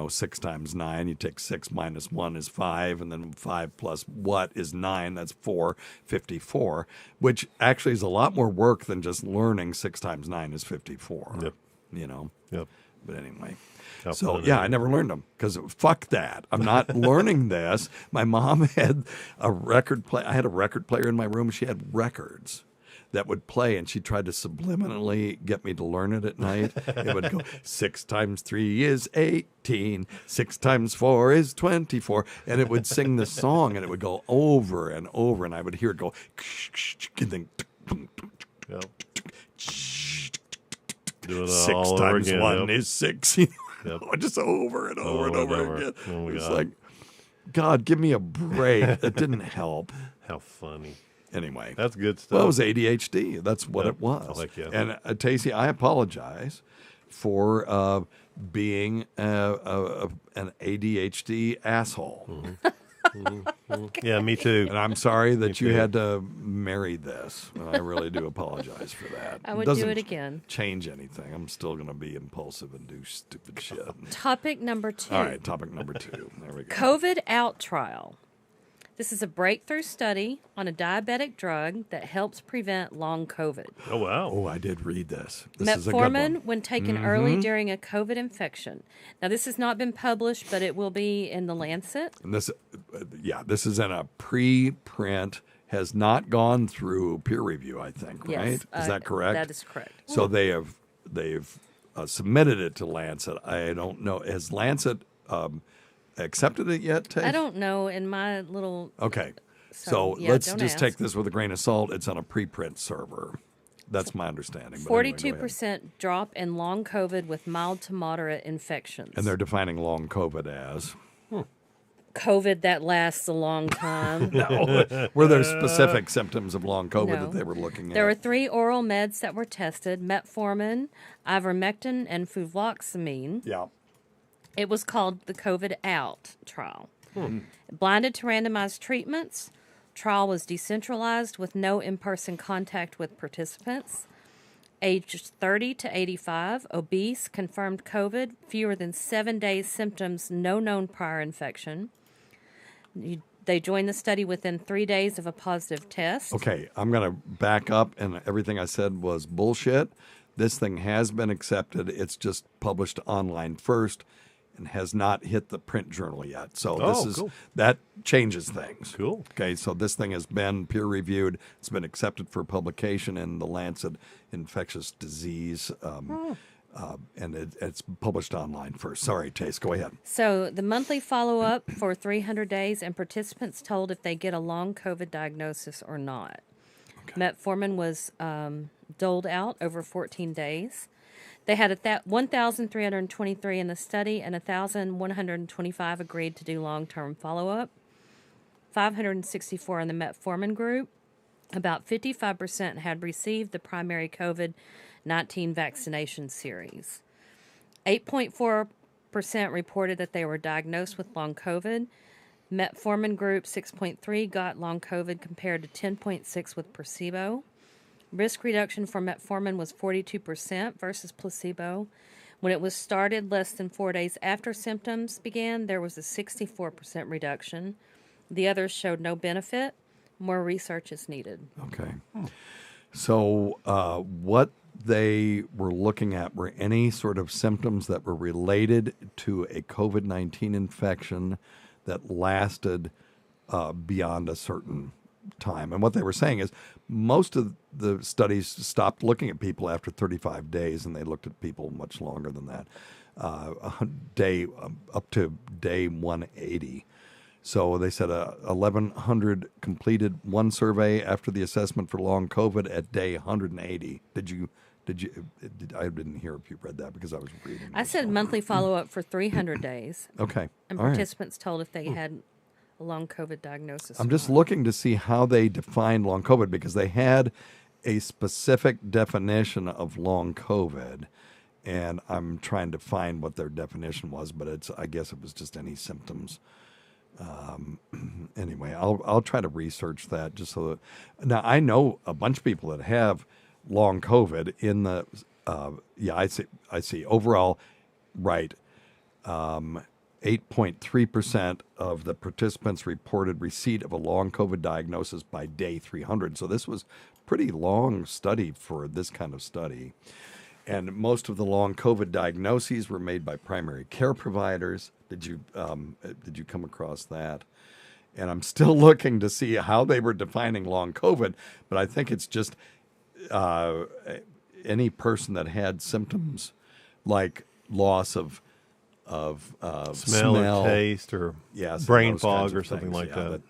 6 times 9, you take 6 minus 1 is 5, and then 5 plus what is 9, that's 4, 54, which actually is a lot more work than just learning 6 times 9 is 54. Yep. Yep. But anyway. I never learned them because fuck that. I'm not learning this. My mom had a record player. I had a record player in my room. She had records that would play, and she tried to subliminally get me to learn it at night. It would go, 6 times 3 is 18, 6 times 4 is 24, and it would sing the song, and it would go over and over, and I would hear it go, and then, yep. 6 times again, 1 is 6, Yep. just over and over and over again. Oh, it's like, God, give me a break. It didn't help. How funny. Anyway, that's good stuff. Well, it was ADHD. That's what it was. Oh, heck yeah. And Tacey, I apologize for being an ADHD asshole. Yeah, me too. And I'm sorry that you had to marry this. I really do apologize for that. I would Doesn't do it again. Change anything. I'm still going to be impulsive and do stupid shit. Topic number 2. All right, topic number 2. There we go. COVID out trial. This is a breakthrough study on a diabetic drug that helps prevent long COVID. Oh, wow. Oh, I did read this. This is a good Metformin, one. when taken early during a COVID infection. Now, this has not been published, but it will be in the Lancet. And this, this is in a pre-print, has not gone through peer review, I think, right? Yes, Is that correct? That is correct. So they've submitted it to Lancet. I don't know. Has Lancet accepted it yet, Tay? I don't know. In my little... Okay. So, So yeah, let's don't just ask. take this with a grain of salt. It's on a preprint server. That's my understanding. But anyway, go ahead. 42% drop in long COVID with mild to moderate infections. And they're defining long COVID as... COVID that lasts a long time. Were there specific symptoms of long COVID No. that they were looking at? There were 3 oral meds that were tested: metformin, ivermectin, and fluvoxamine. Yeah. It was called the COVID Out trial. Blinded to randomized treatments. Trial was decentralized with no in-person contact with participants. Aged 30 to 85, obese, confirmed COVID, fewer than 7 days symptoms, no known prior infection. They joined the study within 3 days of a positive test. Okay, I'm going to back up, and everything I said was bullshit. This thing has been accepted. It's just published online first and has not hit the print journal yet. So Cool. that changes things. Cool. Okay, so this thing has been peer reviewed. It's been accepted for publication in the Lancet Infectious Disease, and it's published online first. Sorry, Tace, go ahead. So the monthly follow-up for 300 days, and participants told if they get a long COVID diagnosis or not. Okay. Metformin was doled out over 14 days. They had 1,323 in the study, and 1,125 agreed to do long-term follow-up. 564 in the metformin group. About 55% had received the primary COVID-19 vaccination series. 8.4% reported that they were diagnosed with long COVID. Metformin group 6.3 got long COVID compared to 10.6 with placebo. Risk reduction for metformin was 42% versus placebo. When it was started less than 4 days after symptoms began, there was a 64% reduction. The others showed no benefit. More research is needed. Okay. So what they were looking at were any sort of symptoms that were related to a COVID-19 infection that lasted beyond a certain time. And what they were saying is most of the studies stopped looking at people after 35 days, and they looked at people much longer than that, up to day 180. So they said 1,100 completed one survey after the assessment for long COVID at day 180. I didn't hear if you read that because I was reading. I said monthly follow-up for 300 days. Okay. And All right. participants told if they had a long COVID diagnosis. I'm just looking to see how they defined long COVID because they had a specific definition of long COVID, and I'm trying to find what their definition was, but I guess it was just any symptoms. Anyway, I'll try to research that just so that now I know a bunch of people that have long COVID in the I see overall right. 8.3% of the participants reported receipt of a long COVID diagnosis by day 300. So this was pretty long study for this kind of study. And most of the long COVID diagnoses were made by primary care providers. Did you come across that? And I'm still looking to see how they were defining long COVID, but I think it's just any person that had symptoms like loss of smell or taste or brain fog or something like that.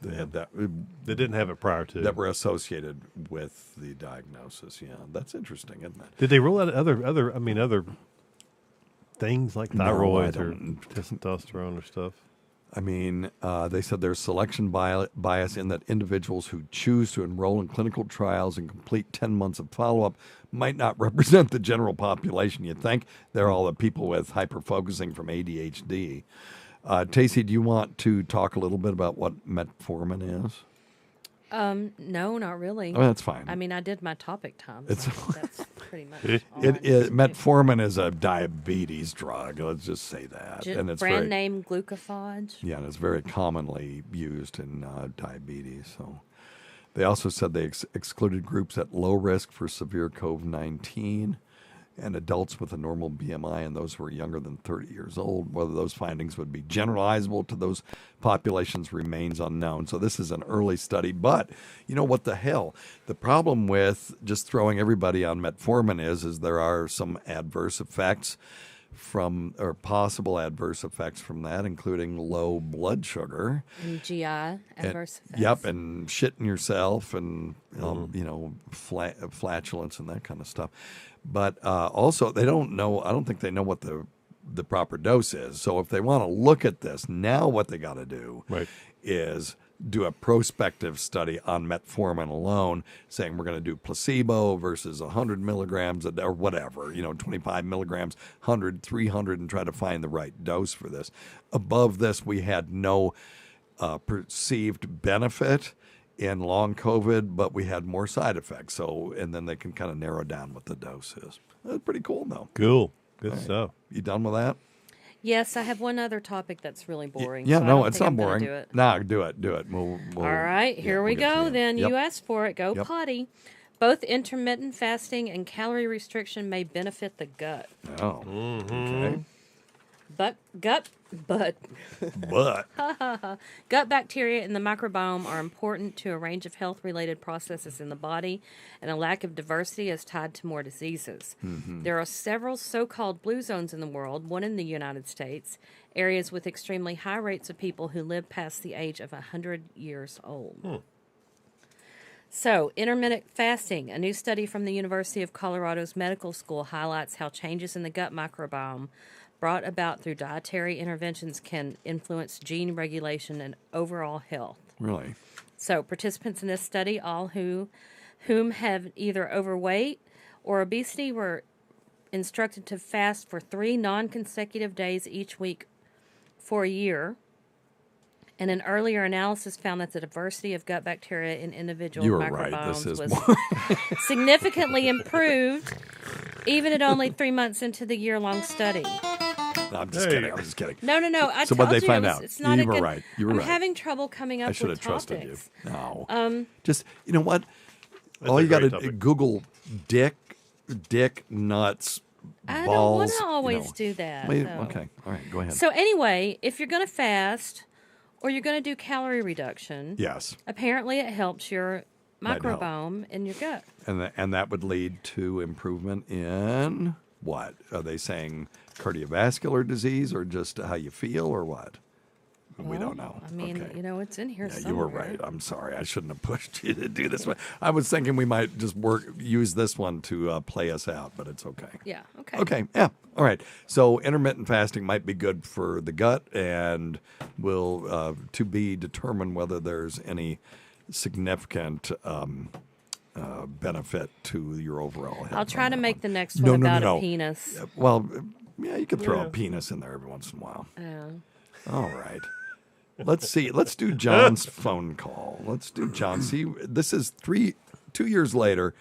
They didn't have it prior to. That were associated with the diagnosis. Yeah, that's interesting, isn't it? Did they rule out other things like thyroid or testosterone or stuff? I mean, they said there's selection bias in that individuals who choose to enroll in clinical trials and complete 10 months of follow-up might not represent the general population. You'd think they're all the people with hyperfocusing from ADHD. Tacey, do you want to talk a little bit about what metformin is? No, not really. Oh, that's fine. I mean, I did my topic time. It's- So that's pretty much all I need to do. Metformin is a diabetes drug. Let's just say that. And it's brand name glucophage. Yeah, and it's very commonly used in diabetes. So they also said they excluded groups at low risk for severe COVID-19 and adults with a normal BMI and those who are younger than 30 years old. Whether those findings would be generalizable to those populations remains unknown. So this is an early study, but you know what the hell? The problem with just throwing everybody on metformin is there are some adverse effects or possible adverse effects from that, including low blood sugar. And GI adverse effects. Yep, and shitting yourself and, flatulence and that kind of stuff. But also, they don't know, I don't think they know what the proper dose is. So if they want to look at this, now what they got to do is do a prospective study on metformin alone, saying we're going to do placebo versus 100 milligrams or whatever, 25 milligrams, 100, 300, and try to find the right dose for this. Above this, we had no perceived benefit in long COVID, but we had more side effects. So, and then they can kind of narrow down what the dose is. That's pretty cool, though. Cool. Good stuff. You done with that? Yes, I have one other topic that's really boring. Yeah, so no, I it's don't not think I'm boring. gonna do it. No, do it. We'll All right, here we we'll get to go the then. end. Yep. You asked for it. Go potty. Both intermittent fasting and calorie restriction may benefit the gut. Oh, okay. But gut bacteria in the microbiome are important to a range of health-related processes in the body, and a lack of diversity is tied to more diseases. There are several so-called blue zones in the world, one in the United States, areas with extremely high rates of people who live past the age of 100 years old. So, intermittent fasting. A new study from the University of Colorado's Medical School highlights how changes in the gut microbiome brought about through dietary interventions can influence gene regulation and overall health. Really? So, participants in this study, all whom have either overweight or obesity, were instructed to fast for 3 non-consecutive days each week for a year. And an earlier analysis found that the diversity of gut bacteria in individual You were microbiomes right. This is was significantly improved, even at only 3 months into the year-long study. No, I'm just kidding. I'm just kidding. No. I So told what'd they you find it was, out? it's not You a were good. right. You were I'm right. having trouble coming up I should with have trusted you. topics. No. Just, you know what? That's All a you got great to topic. Google dick, nuts, I don't balls. want to always do that. Wait, though. okay. All right. Go ahead. So anyway, if you're going to fast or you're going to do calorie reduction, yes. apparently it helps your That'd help. microbiome in your gut. And that would lead to improvement in what? Are they saying cardiovascular disease or just how you feel or what? We don't know. I mean, Okay. it's in here Yeah, somewhere. you were right. I'm sorry. I shouldn't have pushed you to do this one. I was thinking we might just use this one to play us out, but it's okay. Yeah, okay. Okay. Yeah. All right. So intermittent fasting might be good for the gut, and will to be determined whether there's any significant benefit to your overall health. I'll try on to that make one. the next one about no. a penis. Well, yeah, you could throw a penis in there every once in a while. Yeah. All right. Let's see. Let's do John's phone call. Let's do John. See, this is 2 years later.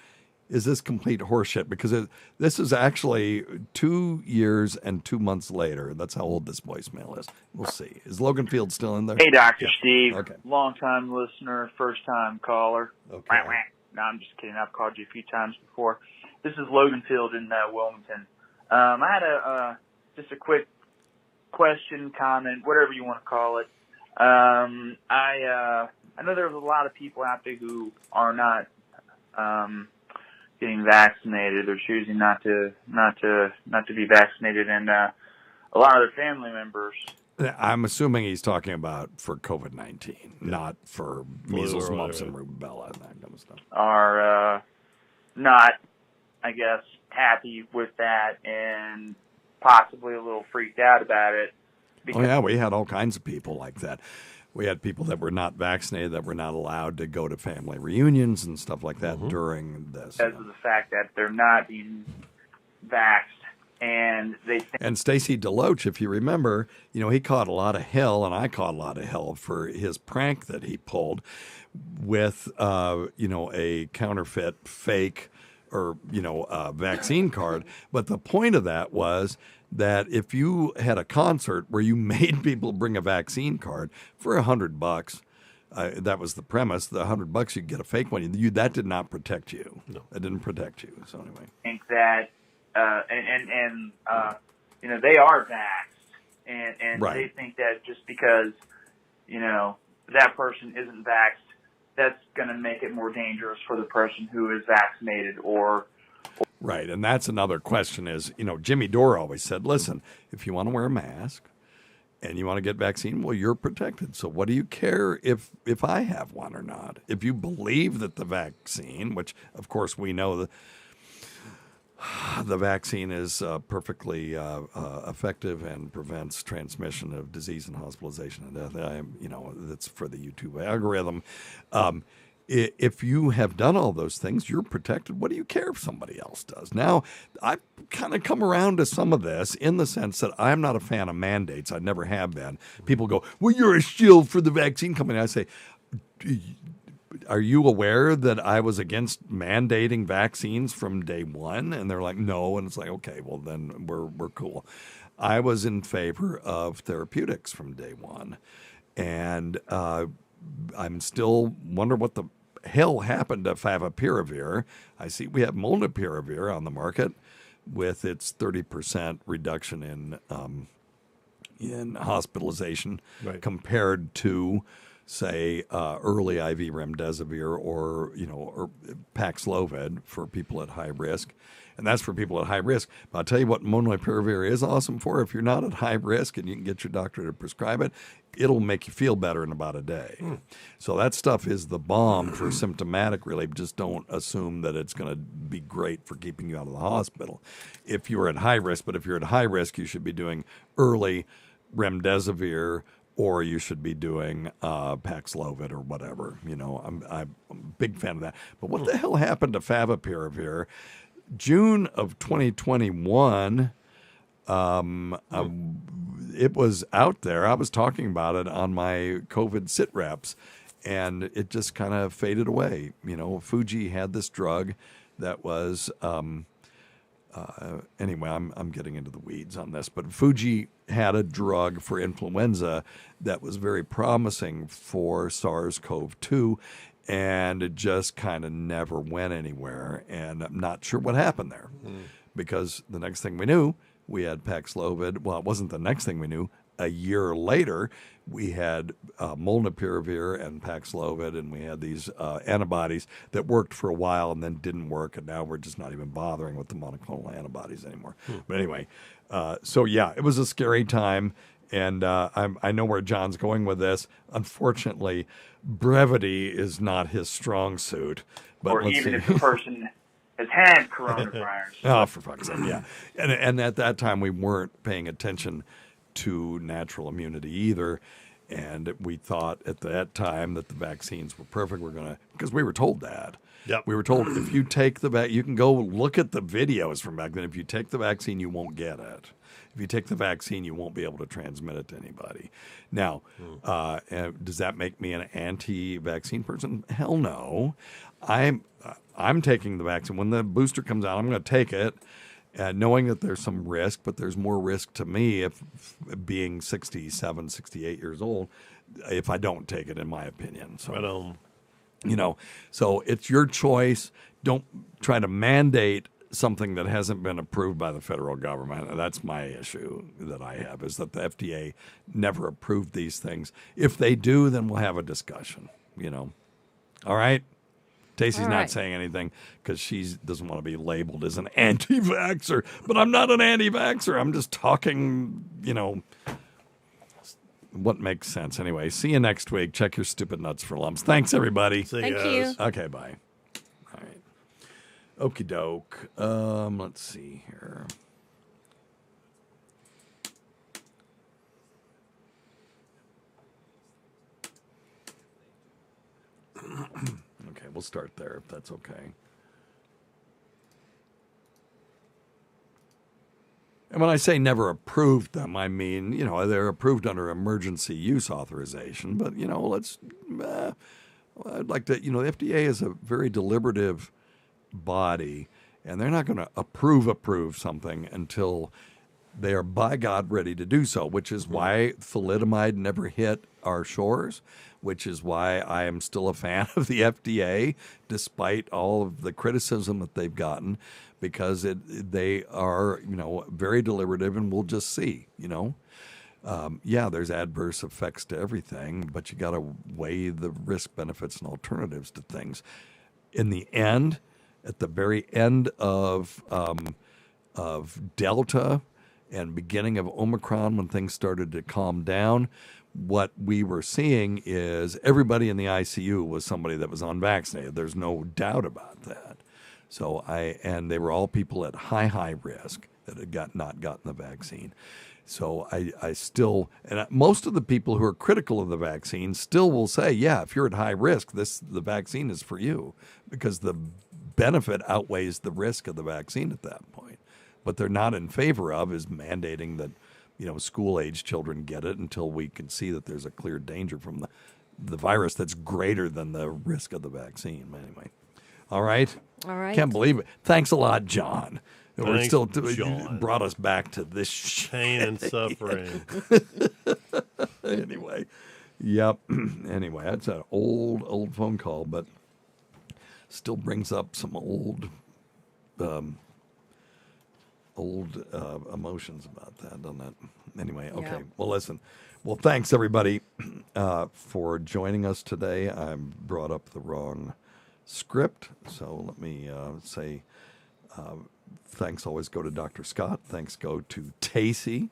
Is this complete horseshit? Because this is actually 2 years and 2 months later. That's how old this voicemail is. We'll see. Is Logan Field still in there? Hey, Dr. Yeah. Steve. Okay. Long-time listener, first-time caller. Okay. Wah, wah. No, I'm just kidding. I've called you a few times before. This is Logan Field in Wilmington. I had just a quick question, comment, whatever you want to call it. I know there's a lot of people out there who are not getting vaccinated. They're choosing not to be vaccinated, and a lot of their family members. I'm assuming he's talking about for COVID-19, not for measles, mumps, and rubella and that kind of stuff. Are not, I guess, happy with that and possibly a little freaked out about it. Oh, yeah, we had all kinds of people like that. We had people that were not vaccinated that were not allowed to go to family reunions and stuff like that during this. Because of the fact that they're not being vaxxed and they think And Stacy DeLoach, if you remember, he caught a lot of hell, and I caught a lot of hell for his prank that he pulled with, a counterfeit fake or, vaccine card. But the point of that was that if you had a concert where you made people bring a vaccine card for $100, that was the premise. The $100 you'd get a fake one. That did not protect you. No, it didn't protect you. So anyway, that they are vaxxed, and right. they think that just because that person isn't vaxxed, that's going to make it more dangerous for the person who is vaccinated or. Right, and that's another question is, Jimmy Dore always said, listen, if you want to wear a mask and you want to get vaccine, well, you're protected. So what do you care if I have one or not? If you believe that the vaccine, which, of course, we know the vaccine is perfectly effective and prevents transmission of disease and hospitalization and death. That's for the YouTube algorithm. If you have done all those things, you're protected. What do you care if somebody else does? Now, I've kind of come around to some of this in the sense that I'm not a fan of mandates. I never have been. People go, well, you're a shield for the vaccine company. I say, are you aware that I was against mandating vaccines from day one? And they're like, no. And it's like, okay, well, then we're cool. I was in favor of therapeutics from day one. And I'm still wonder what the hell happened to favipiravir. I see we have molnupiravir on the market with its 30% reduction in hospitalization compared to, say, early IV remdesivir or Paxlovid for people at high risk. And that's for people at high risk. But I'll tell you what molnupiravir is awesome for. If you're not at high risk and you can get your doctor to prescribe it, it'll make you feel better in about a day. So that stuff is the bomb for symptomatic relief. Just don't assume that it's going to be great for keeping you out of the hospital if you're at high risk. But if you're at high risk, you should be doing early remdesivir, or you should be doing Paxlovid or whatever. I'm a big fan of that. But what the hell happened to favipiravir? June of 2021, it was out there. I was talking about it on my COVID sit reps, and it just kind of faded away. Fuji had this drug that was anyway, I'm getting into the weeds on this, but Fuji had a drug for influenza that was very promising for SARS-CoV-2, and it just kind of never went anywhere. And I'm not sure what happened there because the next thing we knew, we had Paxlovid. Well, it wasn't the next thing we knew. A year later, we had molnupiravir and Paxlovid, and we had these antibodies that worked for a while and then didn't work, and now we're just not even bothering with the monoclonal antibodies anymore. But anyway, so yeah, it was a scary time, and I know where John's going with this. Unfortunately, brevity is not his strong suit. But or even if the person has had coronavirus. Oh, for fuck's sake, yeah. And at that time, we weren't paying attention to natural immunity either. And we thought at that time that the vaccines were perfect. Because we were told that. Yep. We were told if you take the vaccine, you can go look at the videos from back then. If you take the vaccine, you won't get it. If you take the vaccine, you won't be able to transmit it to anybody. Now, does that make me an anti-vaccine person? Hell no. I'm taking the vaccine. When the booster comes out, I'm going to take it, knowing that there's some risk, but there's more risk to me if being 67, 68 years old, if I don't take it, in my opinion. So, so it's your choice. Don't try to mandate something that hasn't been approved by the federal government. That's my issue that I have, is that the FDA never approved these things. If they do, then we'll have a discussion, All right? Tacey's not saying anything because she doesn't want to be labeled as an anti-vaxxer. But I'm not an anti-vaxxer. I'm just talking, what makes sense. Anyway, see you next week. Check your stupid nuts for lumps. Thanks, everybody. Thank you. Okay, bye. All right. Okie doke. Let's see here. Okay, we'll start there if that's okay. And when I say never approved them, I mean, they're approved under emergency use authorization. But, I'd like to, the FDA is a very deliberative body, and they're not going to approve something until they are, by God, ready to do so, which is why thalidomide never hit our shores, which is why I am still a fan of the FDA, despite all of the criticism that they've gotten, because they are, very deliberative, and we'll just see, there's adverse effects to everything, but you got to weigh the risk, benefits, and alternatives to things. In the end, at the very end of Delta and beginning of Omicron, when things started to calm down, what we were seeing is everybody in the ICU was somebody that was unvaccinated. There's no doubt about that. So and they were all people at high risk that had not gotten the vaccine. So I still, and most of the people who are critical of the vaccine still will say, yeah, if you're at high risk, the vaccine is for you, because the benefit outweighs the risk of the vaccine at that point. What they're not in favor of is mandating that, school-age children get it until we can see that there's a clear danger from the virus that's greater than the risk of the vaccine. Anyway, all right. Can't believe it. Thanks a lot, John. We're still John. Brought us back to this Pain and suffering. Anyway, yep. Anyway, that's an old phone call, but still brings up some old emotions about that, doesn't it? Anyway, okay. Yeah. Well, listen. Well, thanks everybody for joining us today. I brought up the wrong script, so let me say thanks always go to Dr. Scott. Thanks go to Tacey.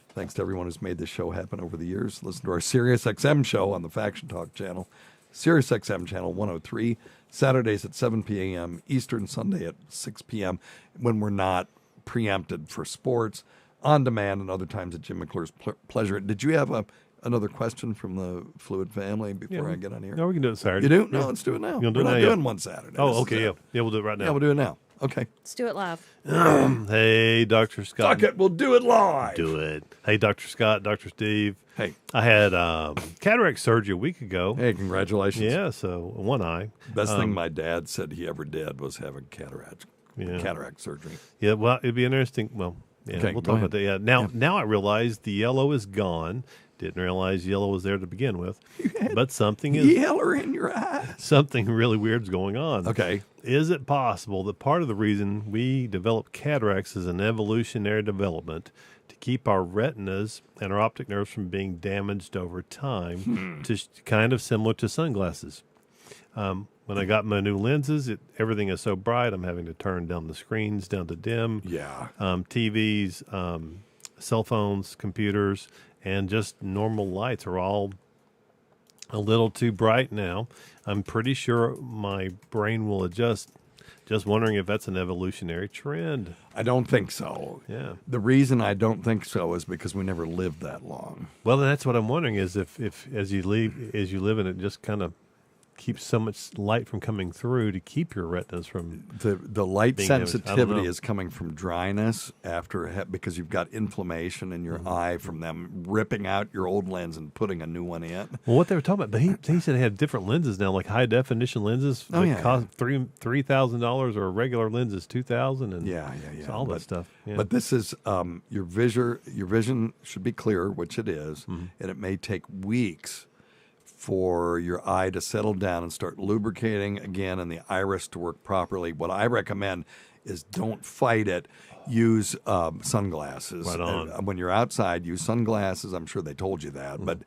Thanks to everyone who's made this show happen over the years. Listen to our Sirius XM show on the Faction Talk channel, Sirius XM channel 103, Saturdays at 7 p.m. Eastern, Sunday at 6 p.m. when we're not preempted for sports, on demand, and other times at Jim McClure's pleasure. Did you have another question from the Fluid family before I get on here? No, we can do it Saturday. You do? No, let's do it now. We're not doing one Saturday. Oh, okay, yeah, we'll do it right now. Yeah, we'll do it now. Okay. Let's do it live. Hey, Dr. Scott. Fuck it, we'll do it live. Do it. Hey, Dr. Scott, Dr. Steve. Hey. I had cataract surgery a week ago. Hey, congratulations. Yeah, so one eye. Best thing my dad said he ever did was have a cataract surgery. Yeah, well, it'd be interesting. Well, yeah, Okay, we'll go talk about ahead. that. Yeah. Now I realize the yellow is gone. Didn't realize yellow was there to begin with. But something Yeller in your eyes. something really weird's going on. Okay. Is it possible that part of the reason we develop cataracts is an evolutionary development to keep our retinas and our optic nerves from being damaged over time, to kind of similar to sunglasses? When I got my new lenses, everything is so bright, I'm having to turn down the screens down to dim. Yeah. TVs, cell phones, computers, and just normal lights are all a little too bright now. I'm pretty sure my brain will adjust. Just wondering if that's an evolutionary trend. I don't think so. Yeah. The reason I don't think so is because we never lived that long. Well, that's what I'm wondering is if as you live in it, just kind of keeps so much light from coming through to keep your retinas from the light being damaged. I don't sensitivity know. is coming from dryness because you've got inflammation in your eye from them ripping out your old lens and putting a new one in. Well, what they were talking about, but he said they have different lenses now, like high definition lenses that cost $3,000, or regular lenses $2,000, and so all that stuff. Yeah. But this is your vision should be clear, which it is, and it may take weeks for your eye to settle down and start lubricating again and the iris to work properly. What I recommend is don't fight it. Use sunglasses. Right on. When you're outside, use sunglasses. I'm sure they told you that. But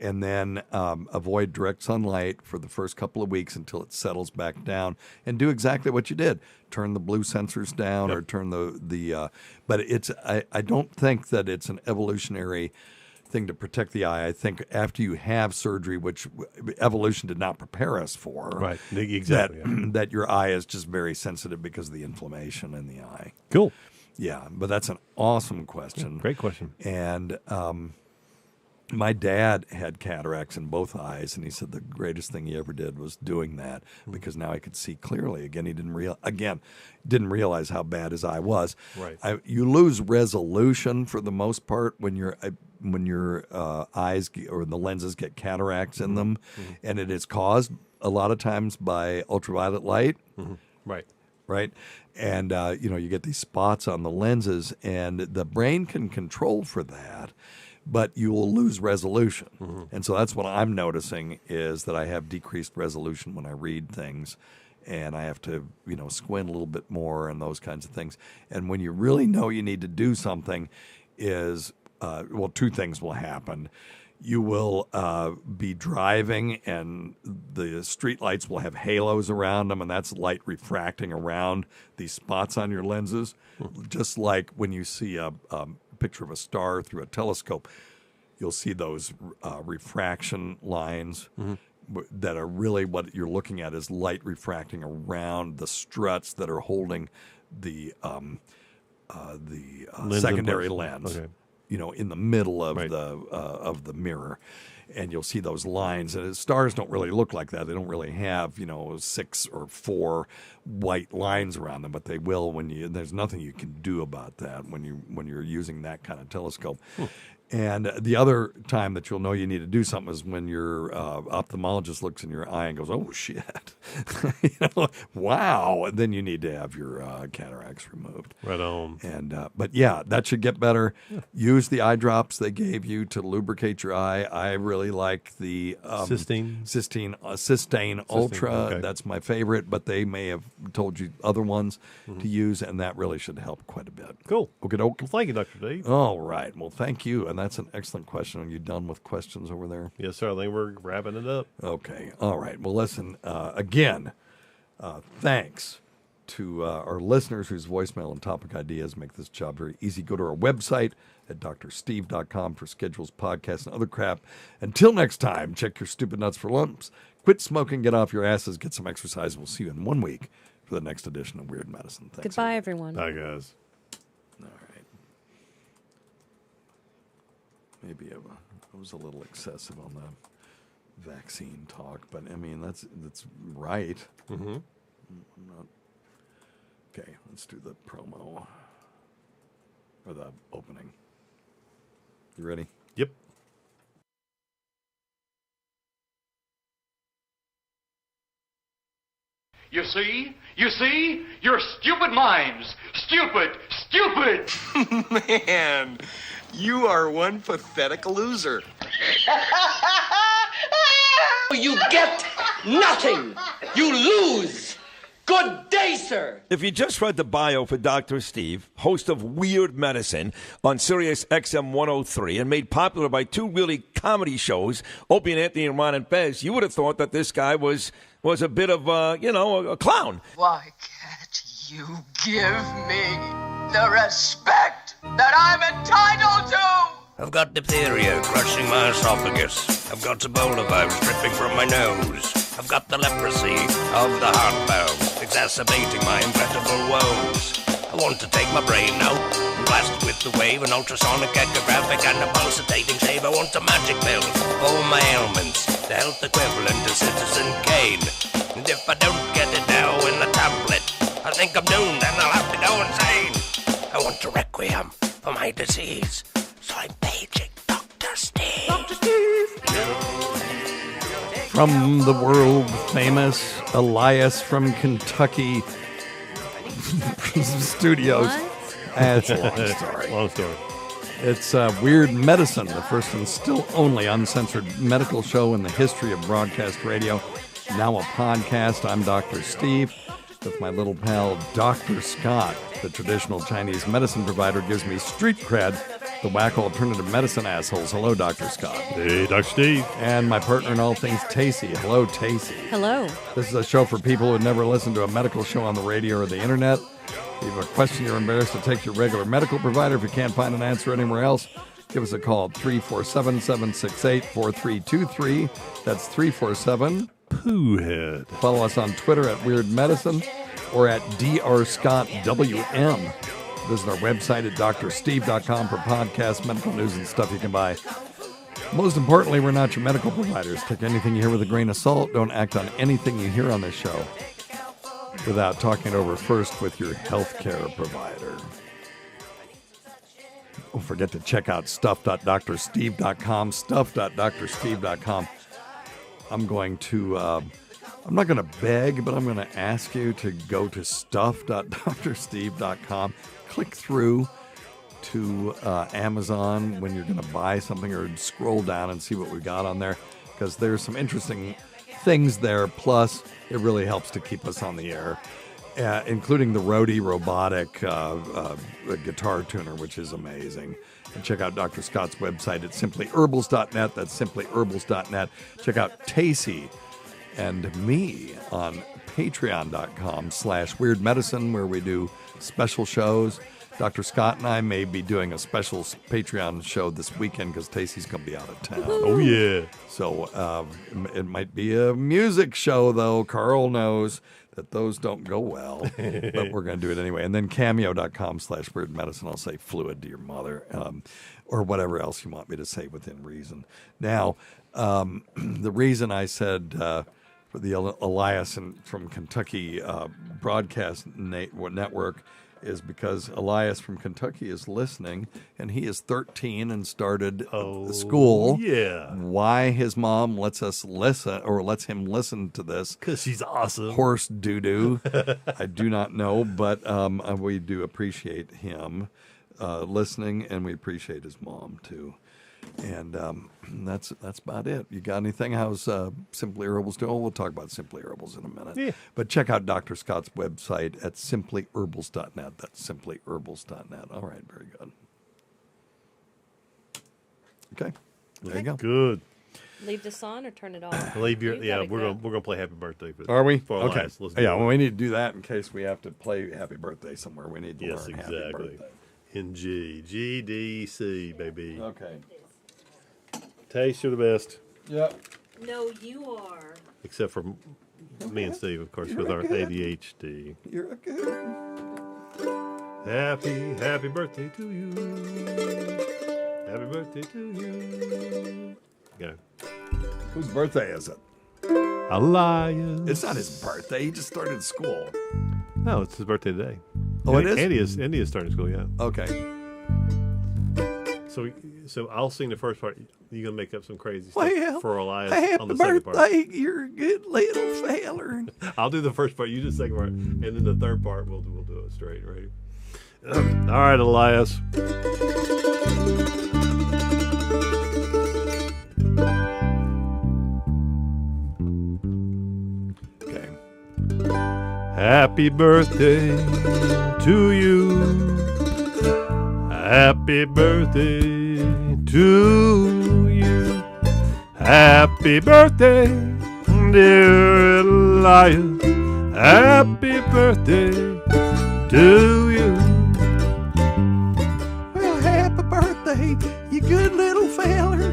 and then avoid direct sunlight for the first couple of weeks until it settles back down. And do exactly what you did. Turn the blue sensors down or turn the but it's I don't think that it's an evolutionary thing to protect the eye. I think after you have surgery, which evolution did not prepare us for, right? Exactly. That your eye is just very sensitive because of the inflammation in the eye. Cool. Yeah, but that's an awesome question. Great question. And My dad had cataracts in both eyes, and he said the greatest thing he ever did was doing that because now he could see clearly. Again, he didn't realize how bad his eye was. Right. You lose resolution for the most part when your eyes or the lenses get cataracts in them, and it is caused a lot of times by ultraviolet light. Right. Right. And, you get these spots on the lenses, and the brain can control for that, but you will lose resolution. And so that's what I'm noticing is that I have decreased resolution when I read things, and I have to, squint a little bit more and those kinds of things. And when you really know you need to do something is, two things will happen. You will be driving, and the street lights will have halos around them, and that's light refracting around these spots on your lenses. Just like when you see a picture of a star through a telescope, you'll see those refraction lines that are really what you're looking at is light refracting around the struts that are holding the secondary lens. Okay. In the middle of the mirror, and you'll see those lines. And stars don't really look like that. They don't really have 6 or 4 white lines around them, but they will when there's nothing you can do about that when you're using that kind of telescope. And the other time that you'll know you need to do something is when your ophthalmologist looks in your eye and goes, "Oh shit, wow!" And then you need to have your cataracts removed. Right on. And but yeah, that should get better. Yeah. Use the eye drops they gave you to lubricate your eye. I really like the Cystane Ultra. Okay. That's my favorite, but they may have told you other ones to use, and that really should help quite a bit. Cool. Okay. Well, thank you, Dr. Dave. All right. Well, thank you. And that's an excellent question. Are you done with questions over there? Yes, sir. I think we're wrapping it up. Okay. All right. Well, listen, again, thanks to our listeners whose voicemail and topic ideas make this job very easy. Go to our website at drsteve.com for schedules, podcasts, and other crap. Until next time, check your stupid nuts for lumps. Quit smoking, get off your asses, get some exercise. We'll see you in 1 week for the next edition of Weird Medicine. Thanks. Goodbye, everyone. Bye, guys. All right. Maybe I was a little excessive on the vaccine talk, but I mean, that's right. Mm-hmm. Okay, let's do the promo or the opening. You ready? Yep. You see, your stupid minds, stupid. Man, you are one pathetic loser. You get nothing. You lose. Good day, sir. If you just read the bio for Dr. Steve, host of Weird Medicine on Sirius XM 103 and made popular by 2 really comedy shows, Opie and Anthony and Ron and Fez, you would have thought that this guy was a bit of, a clown. Why can't you give me the respect that I'm entitled to? I've got diphtheria crushing my esophagus. I've got Ebola virus dripping from my nose. I've got the leprosy of the heart valve, exacerbating my incredible woes. I want to take my brain out and blast it with the wave, an ultrasonic echographic and a pulsating shave. I want a magic pill for all my ailments, the health equivalent to Citizen Kane. And if I don't get it now in a tablet, I think I'm doomed and I'll have to go insane. I want a requiem for my disease, so I'm paging Dr. Steve. Dr. Steve! From the world famous Elias from Kentucky Studios. It's a long story. Long story. It's Weird Medicine, the first and still only uncensored medical show in the history of broadcast radio. Now a podcast. I'm Dr. Steve with my little pal Dr. Scott. The traditional Chinese medicine provider gives me street cred. The whack alternative medicine assholes. Hello, Dr. Scott. Hey, Dr. Steve. And my partner in all things, Tacey. Hello, Tacey. Hello. This is a show for people who have never listened to a medical show on the radio or the internet. If you have a question you're embarrassed to take to your regular medical provider, if you can't find an answer anywhere else, give us a call at 347-768-4323. That's 347 Poohhead. Follow us on Twitter at Weird Medicine or at DrScottWM. Visit our website at drsteve.com for podcasts, medical news, and stuff you can buy. Most importantly, we're not your medical providers. Take anything you hear with a grain of salt. Don't act on anything you hear on this show without talking it over first with your healthcare provider. Don't forget to check out stuff.drsteve.com, stuff.drsteve.com. I'm not going to beg, but I'm going to ask you to go to stuff.drsteve.com. Click through to Amazon when you're going to buy something, or scroll down and see what we got on there, because there's some interesting things there. Plus, it really helps to keep us on the air, including the Rode robotic guitar tuner, which is amazing. And check out Dr. Scott's website at simplyherbals.net. That's simplyherbals.net. Check out Tacey and me on patreon.com/weirdmedicine, where we do special shows. Dr. Scott and I may be doing a special Patreon show this weekend because Tacey's going to be out of town. Oh, yeah. So it might be a music show, though. Carl knows that those don't go well, but we're going to do it anyway. And then cameo.com/weirdmedicine. I'll say fluid to your mother, or whatever else you want me to say within reason. Now, the reason I said for the Elias from Kentucky broadcast network is because Elias from Kentucky is listening, and he is 13 and started school. Yeah. Why his mom lets us listen, or lets him listen to this? Because she's awesome. Horse doo-doo. I do not know, but we do appreciate him listening, and we appreciate his mom too. And that's about it. You got anything? How's Simply Herbals doing? We'll talk about Simply Herbals in a minute. Yeah. But check out Dr. Scott's website at simplyherbals.net. That's simplyherbals.net. All right, very good. Okay, there you go. Good. Leave this on or turn it off? We're gotta go. gonna play Happy Birthday. Are we? For Okay. Elias. Let's do Yeah, it. well, we need to do that in case we have to play Happy Birthday somewhere. We need to Yes, learn Happy exactly. Birthday. In G, D, C, baby. Okay. Taste, you're the best. Yep. No, you are. Except for me and Steve, of course, with our ADHD. You're a good. Happy birthday to you. Happy birthday to you. Go. Whose birthday is it? Elias. It's not his birthday. He just started school. No, it's his birthday today. Oh, it is? Andy is starting school, yeah. Okay. So I'll sing the first part. You're going to make up some crazy stuff Well, for Elias happy on the second part. birthday, you're a good little feller. I'll do the first part. You do the second part. And then the third part, we'll do it straight. Ready? All right, Elias. Okay. Happy birthday to you. Happy birthday to you. Happy birthday, dear Elias. Happy birthday to you. Well, happy birthday, you good little feller.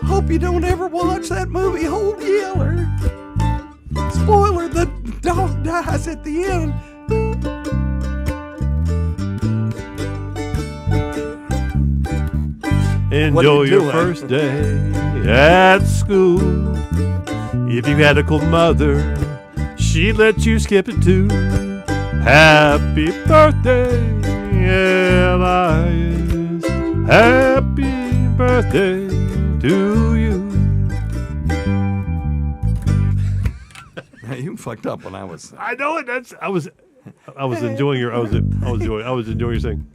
Hope you don't ever watch that movie, Old Yeller. Spoiler, the dog dies at the end. Enjoy your first day at school. If you had a cold mother, she'd let you skip it too. Happy birthday, Elias. Happy birthday to you. You fucked up when I was. I know it. I was enjoying your. I was enjoying your singing.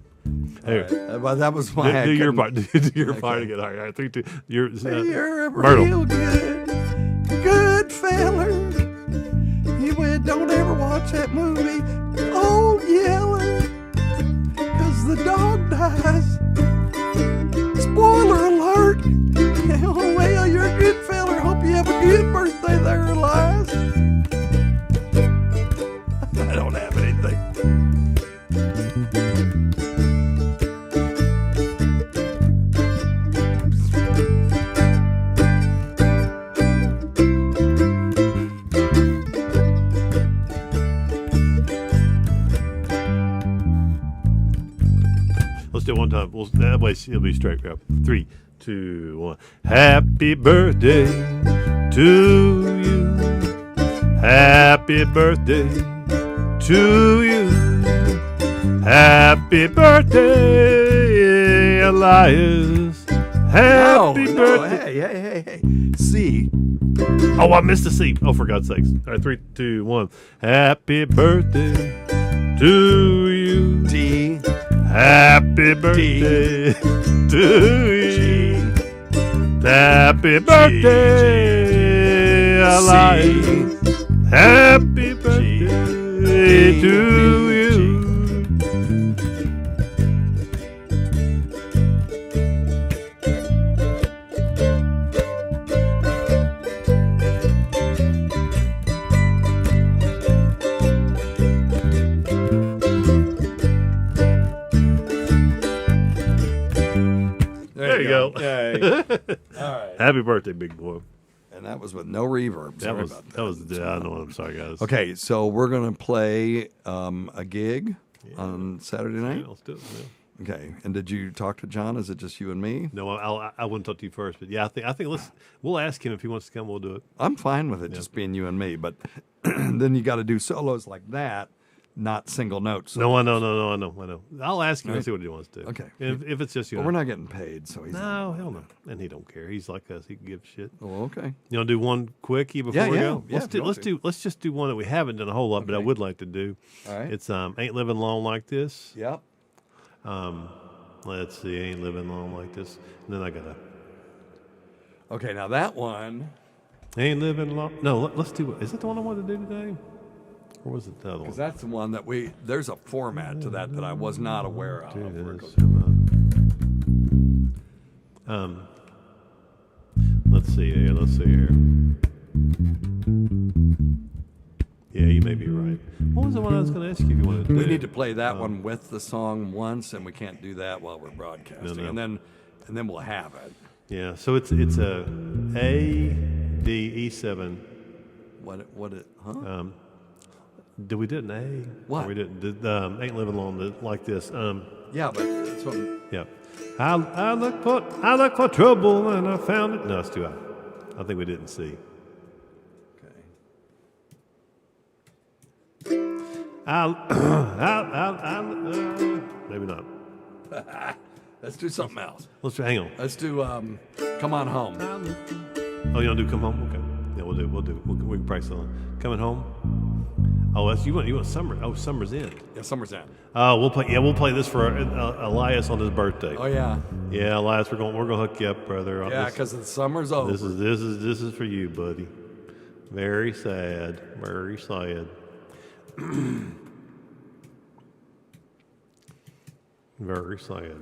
Hey, Well, that was my. do your part. Do your part again. All right, 3, 2. You're a Myrtle. real good feller. You don't ever watch that movie, Old Yeller, 'cause the dog dies. Spoiler alert. Well, you're a good feller. Hope you have a good birthday there, Elias. I don't have anything. Let's do it one time. That way it'll be straight up. 3, 2, 1. Happy birthday to you. Happy birthday to you. Happy birthday, Elias. Happy birthday. Hey. C. Oh, I missed the C. Oh, for God's sakes. All right, 3, 2, 1. Happy birthday to you. D. Happy birthday to you. G. Happy birthday, Elias. Happy birthday to you. There you go. Yay. All right. Happy birthday, big boy. And that was with no reverb. Sorry about that. That was, yeah, I know. I'm sorry, guys. Okay, so we're going to play a gig on Saturday night. Yeah, let's do it. Yeah. Okay, and did you talk to John? Is it just you and me? No, I wouldn't talk to you first, but yeah, I think we'll ask him if he wants to come. We'll do it. I'm fine with it, just being you and me. But then you got to do solos like that, not single notes. No, I know. I'll ask him and see what he wants to do. Okay. If it's just you. Well, we're not getting paid, so he's no, hell no. And he don't care. He's like us. He can give shit. Oh, okay. You want to do one quickie before we go? Yeah, let's just do one that we haven't done a whole lot, but I would like to do. All right. It's Ain't Living Long Like This. Yep. Let's see, Ain't Living Long Like This. And then I gotta. Okay, now that one. Ain't Living Long. No, let's do. Is that the one I wanted to do today? Or was it the other one? Because that's the one that there's a format to that I was not aware of. Let's see here. Yeah, you may be right. What was the one I was going to ask you if you wanted to do? We need to play that one with the song once, and we can't do that while we're broadcasting. No. And then we'll have it. Yeah, so it's a A, D, E7. Huh? Did we did an A? What? Or we didn't. Ain't Living Long Like This. Yeah, but that's what. Yeah. I look for trouble and I found it. No, it's too high. I think we didn't see. Maybe not. Let's do something else. Hang on. Let's do Come On Home. Oh, you want to do Come Home? Okay. Yeah, we'll do. We can practice on Coming Home. Oh, that's you want Summer. Oh, Summer's in. Yeah, Summer's in. We'll play this for Elias on his birthday. Oh yeah. Yeah, Elias, we're gonna hook you up, brother. Yeah, because the summer's over. This is for you, buddy. Very sad. Very sad. Very sad.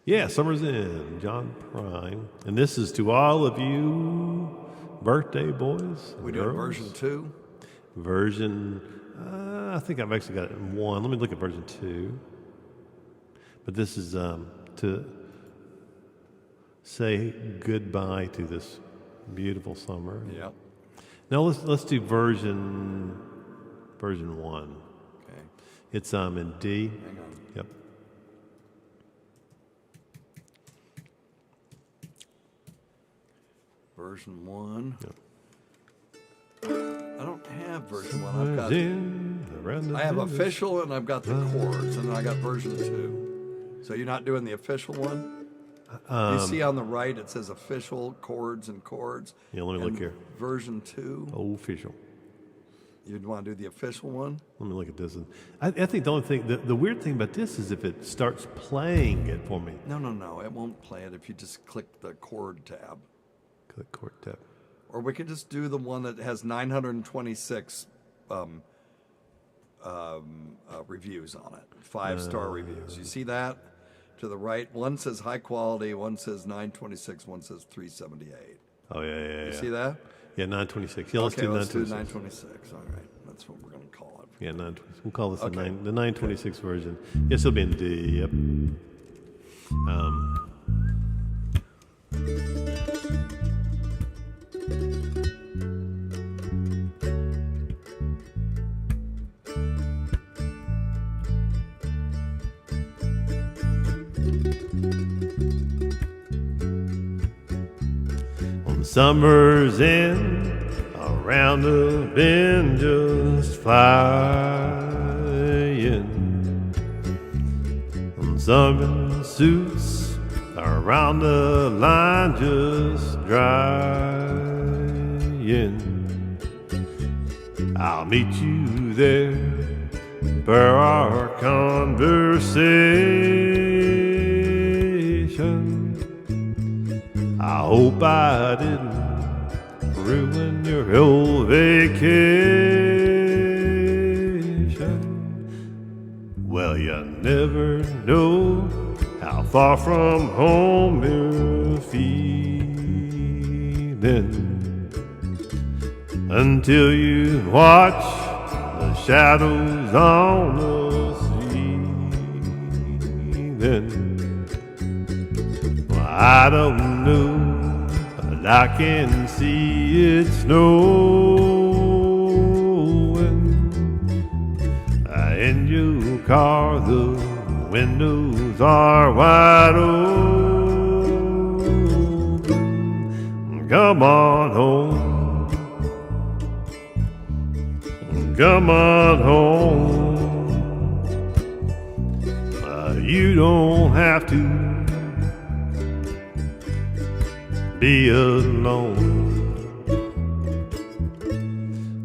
Yeah, Summer's in. John Prime. And this is to all of you birthday boys. We doing version 2? Version, I think I've actually got it in 1. Let me look at version 2. But this is to say goodbye to this beautiful summer. Yep. Now let's do version 1. Okay. It's in D. Hang on. Yep. Version 1. Yep. I don't have version 1. I have official and I've got the chords, and then I got version 2. So you're not doing the official one? You see on the right it says official chords and chords. Yeah, let me look here. Version 2. Official. You'd want to do the official one? Let me look at this. I think the only thing, the weird thing about this is if it starts playing it for me. No. It won't play it if you just click the chord tab. Click chord tab. Or we could just do the one that has 926 reviews on it. 5-star reviews. You see that? To the right. One says high quality, one says 926, one says 378. Oh, yeah. You see that? Yeah, 926. Yeah, let's do 926. All right. That's what we're going to call it. Yeah, 926. We'll call this the 926 version. Yes, it'll be in D. Yep. Summer's in, around the bend just flying. Summer suits around the line just drying. I'll meet you there for our conversation. I hope I didn't ruin your whole vacation. Well, you never know how far from home you're feeling until you watch the shadows on the ceiling. Well, I don't know, but I can see it snowing. In your car, the windows are wide open. Come on home. Come on home. You don't have to be alone.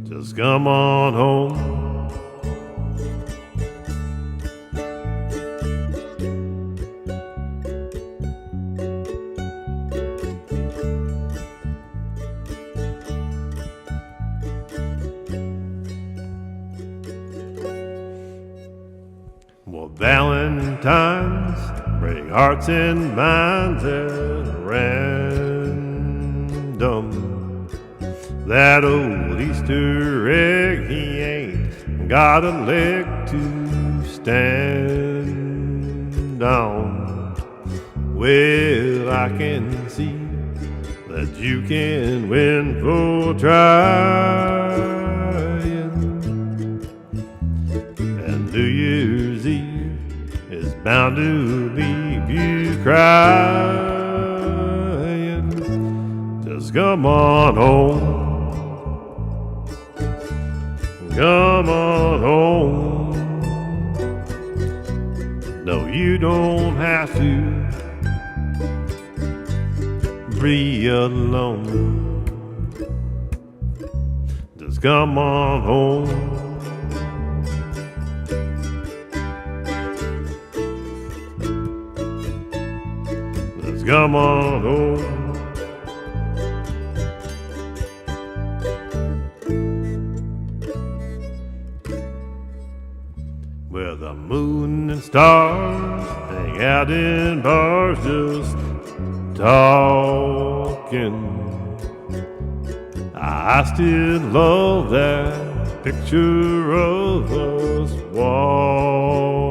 Just come on home. Valentines bring hearts and minds at random. That old Easter egg, he ain't got a leg to stand on. Well, I can see that you can win for trying. And New Year's Eve is bound to leave you crying. Just come on home. Come on home. No, you don't have to be alone. Just come on home. Come on home. Where the moon and stars hang out in bars just talking. I still love that picture of us walking.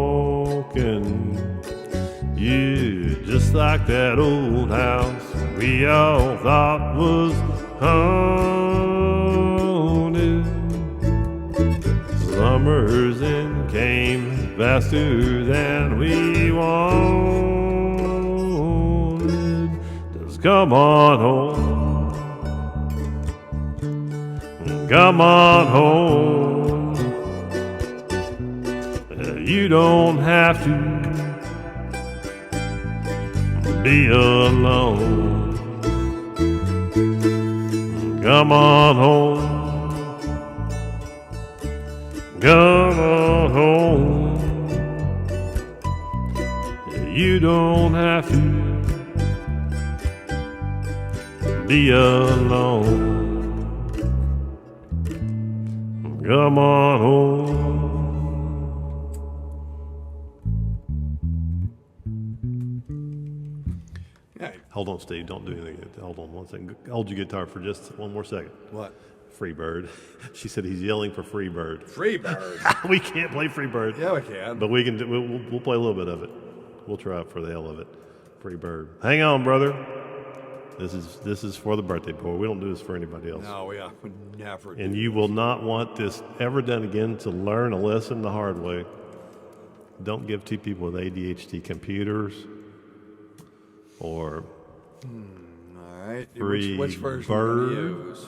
You just like that old house we all thought was haunted. Summers in came faster than we wanted. Just come on home. Come on home. You don't have to be alone. Come on home. Come on home. You don't have to be alone. Come on home. Hold on, Steve. Don't do anything. Hold on one second. Hold your guitar for just one more second. What? Freebird. She said he's yelling for Freebird. Freebird. We can't play Freebird. Yeah, we can. But we can. We'll play a little bit of it. We'll try it for the hell of it. Freebird. Hang on, brother. This is for the birthday boy. We don't do this for anybody else. No, we never. And you will not want this ever done again to learn a lesson the hard way. Don't give two people with ADHD computers or. All right. Free Which version bird. do you use?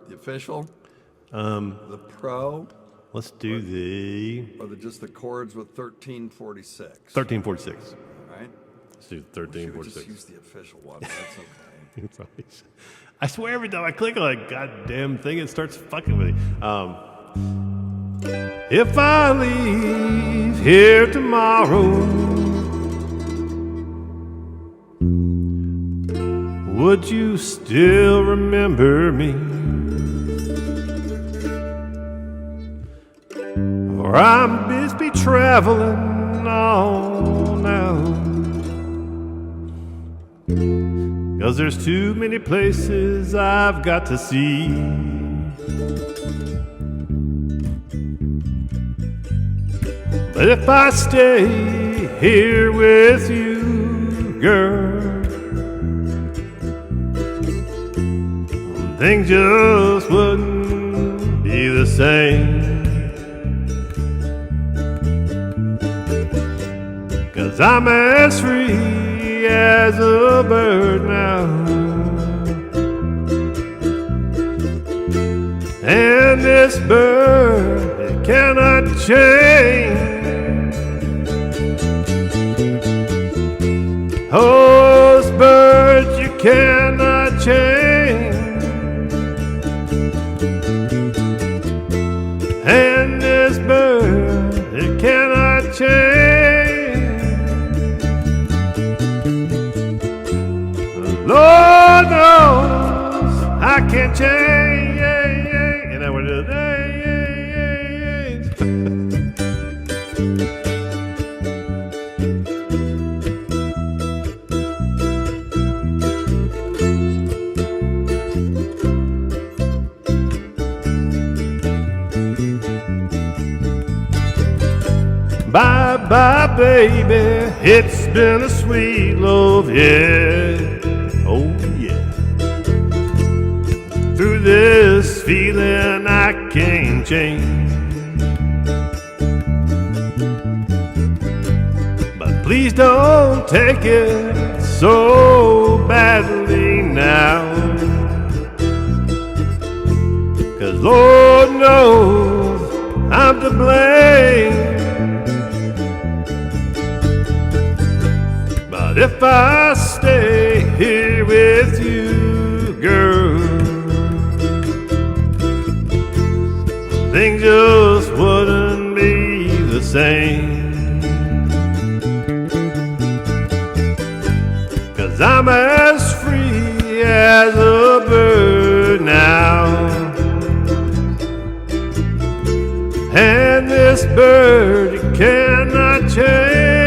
The official? The Pro? Let's do Or just the chords with 1346? 1346. All right. Let's do Wish you would 1346. just use the official one. That's okay. It's always- I swear every time I click on a goddamn thing, it starts fucking with me. If I leave here tomorrow, would you still remember me? Or I'm busy traveling on now, 'cause there's too many places I've got to see. But if I stay here with you, girl, things just wouldn't be the same. 'Cause I'm as free as a bird now, and this bird, it cannot change. Oh, this bird, you cannot change. And this bird, it cannot change. Lord knows I can't change. And I would do bye bye, baby. It's been a sweet love, yeah. Oh, yeah. Through this feeling I can't change. But please don't take it so badly now, 'cause Lord knows I'm to blame. But if I stay here with you, girl, things just wouldn't be the same. 'Cause I'm as free as a bird now, and this bird you cannot change.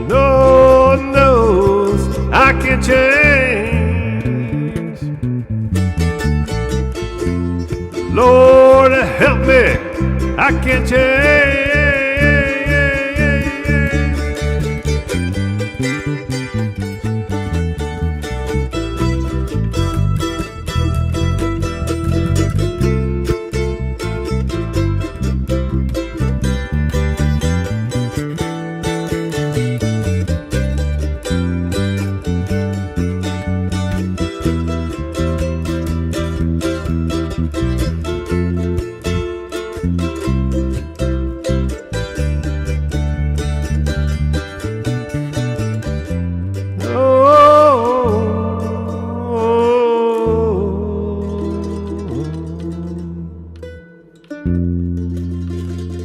Lord knows I can change. Lord help me, I can change.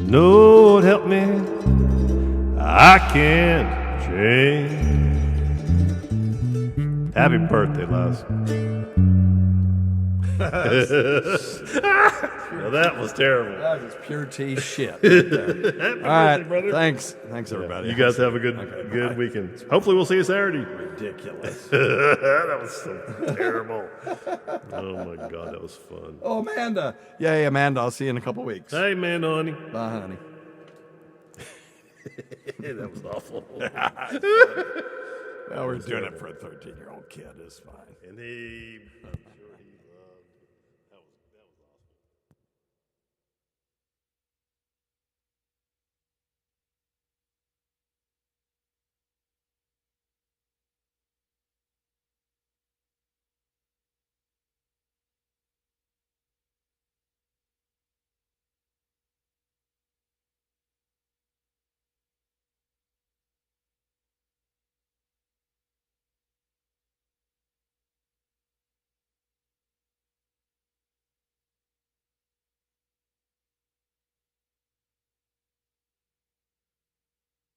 Lord help me, I can't change. Happy birthday, Les. Now that was terrible. That was pure tea shit. Right there. Happy All right, birthday, brother. Thanks, everybody. You guys have a good weekend. Hopefully we'll see you Saturday. Ridiculous. That was so terrible. Oh my God, that was fun. Oh, Amanda. Yay, Amanda. I'll see you in a couple weeks. Hey, Amanda, honey. Bye, honey. That was awful. Well, we're doing it for a 13-year-old kid. It's fine. And he...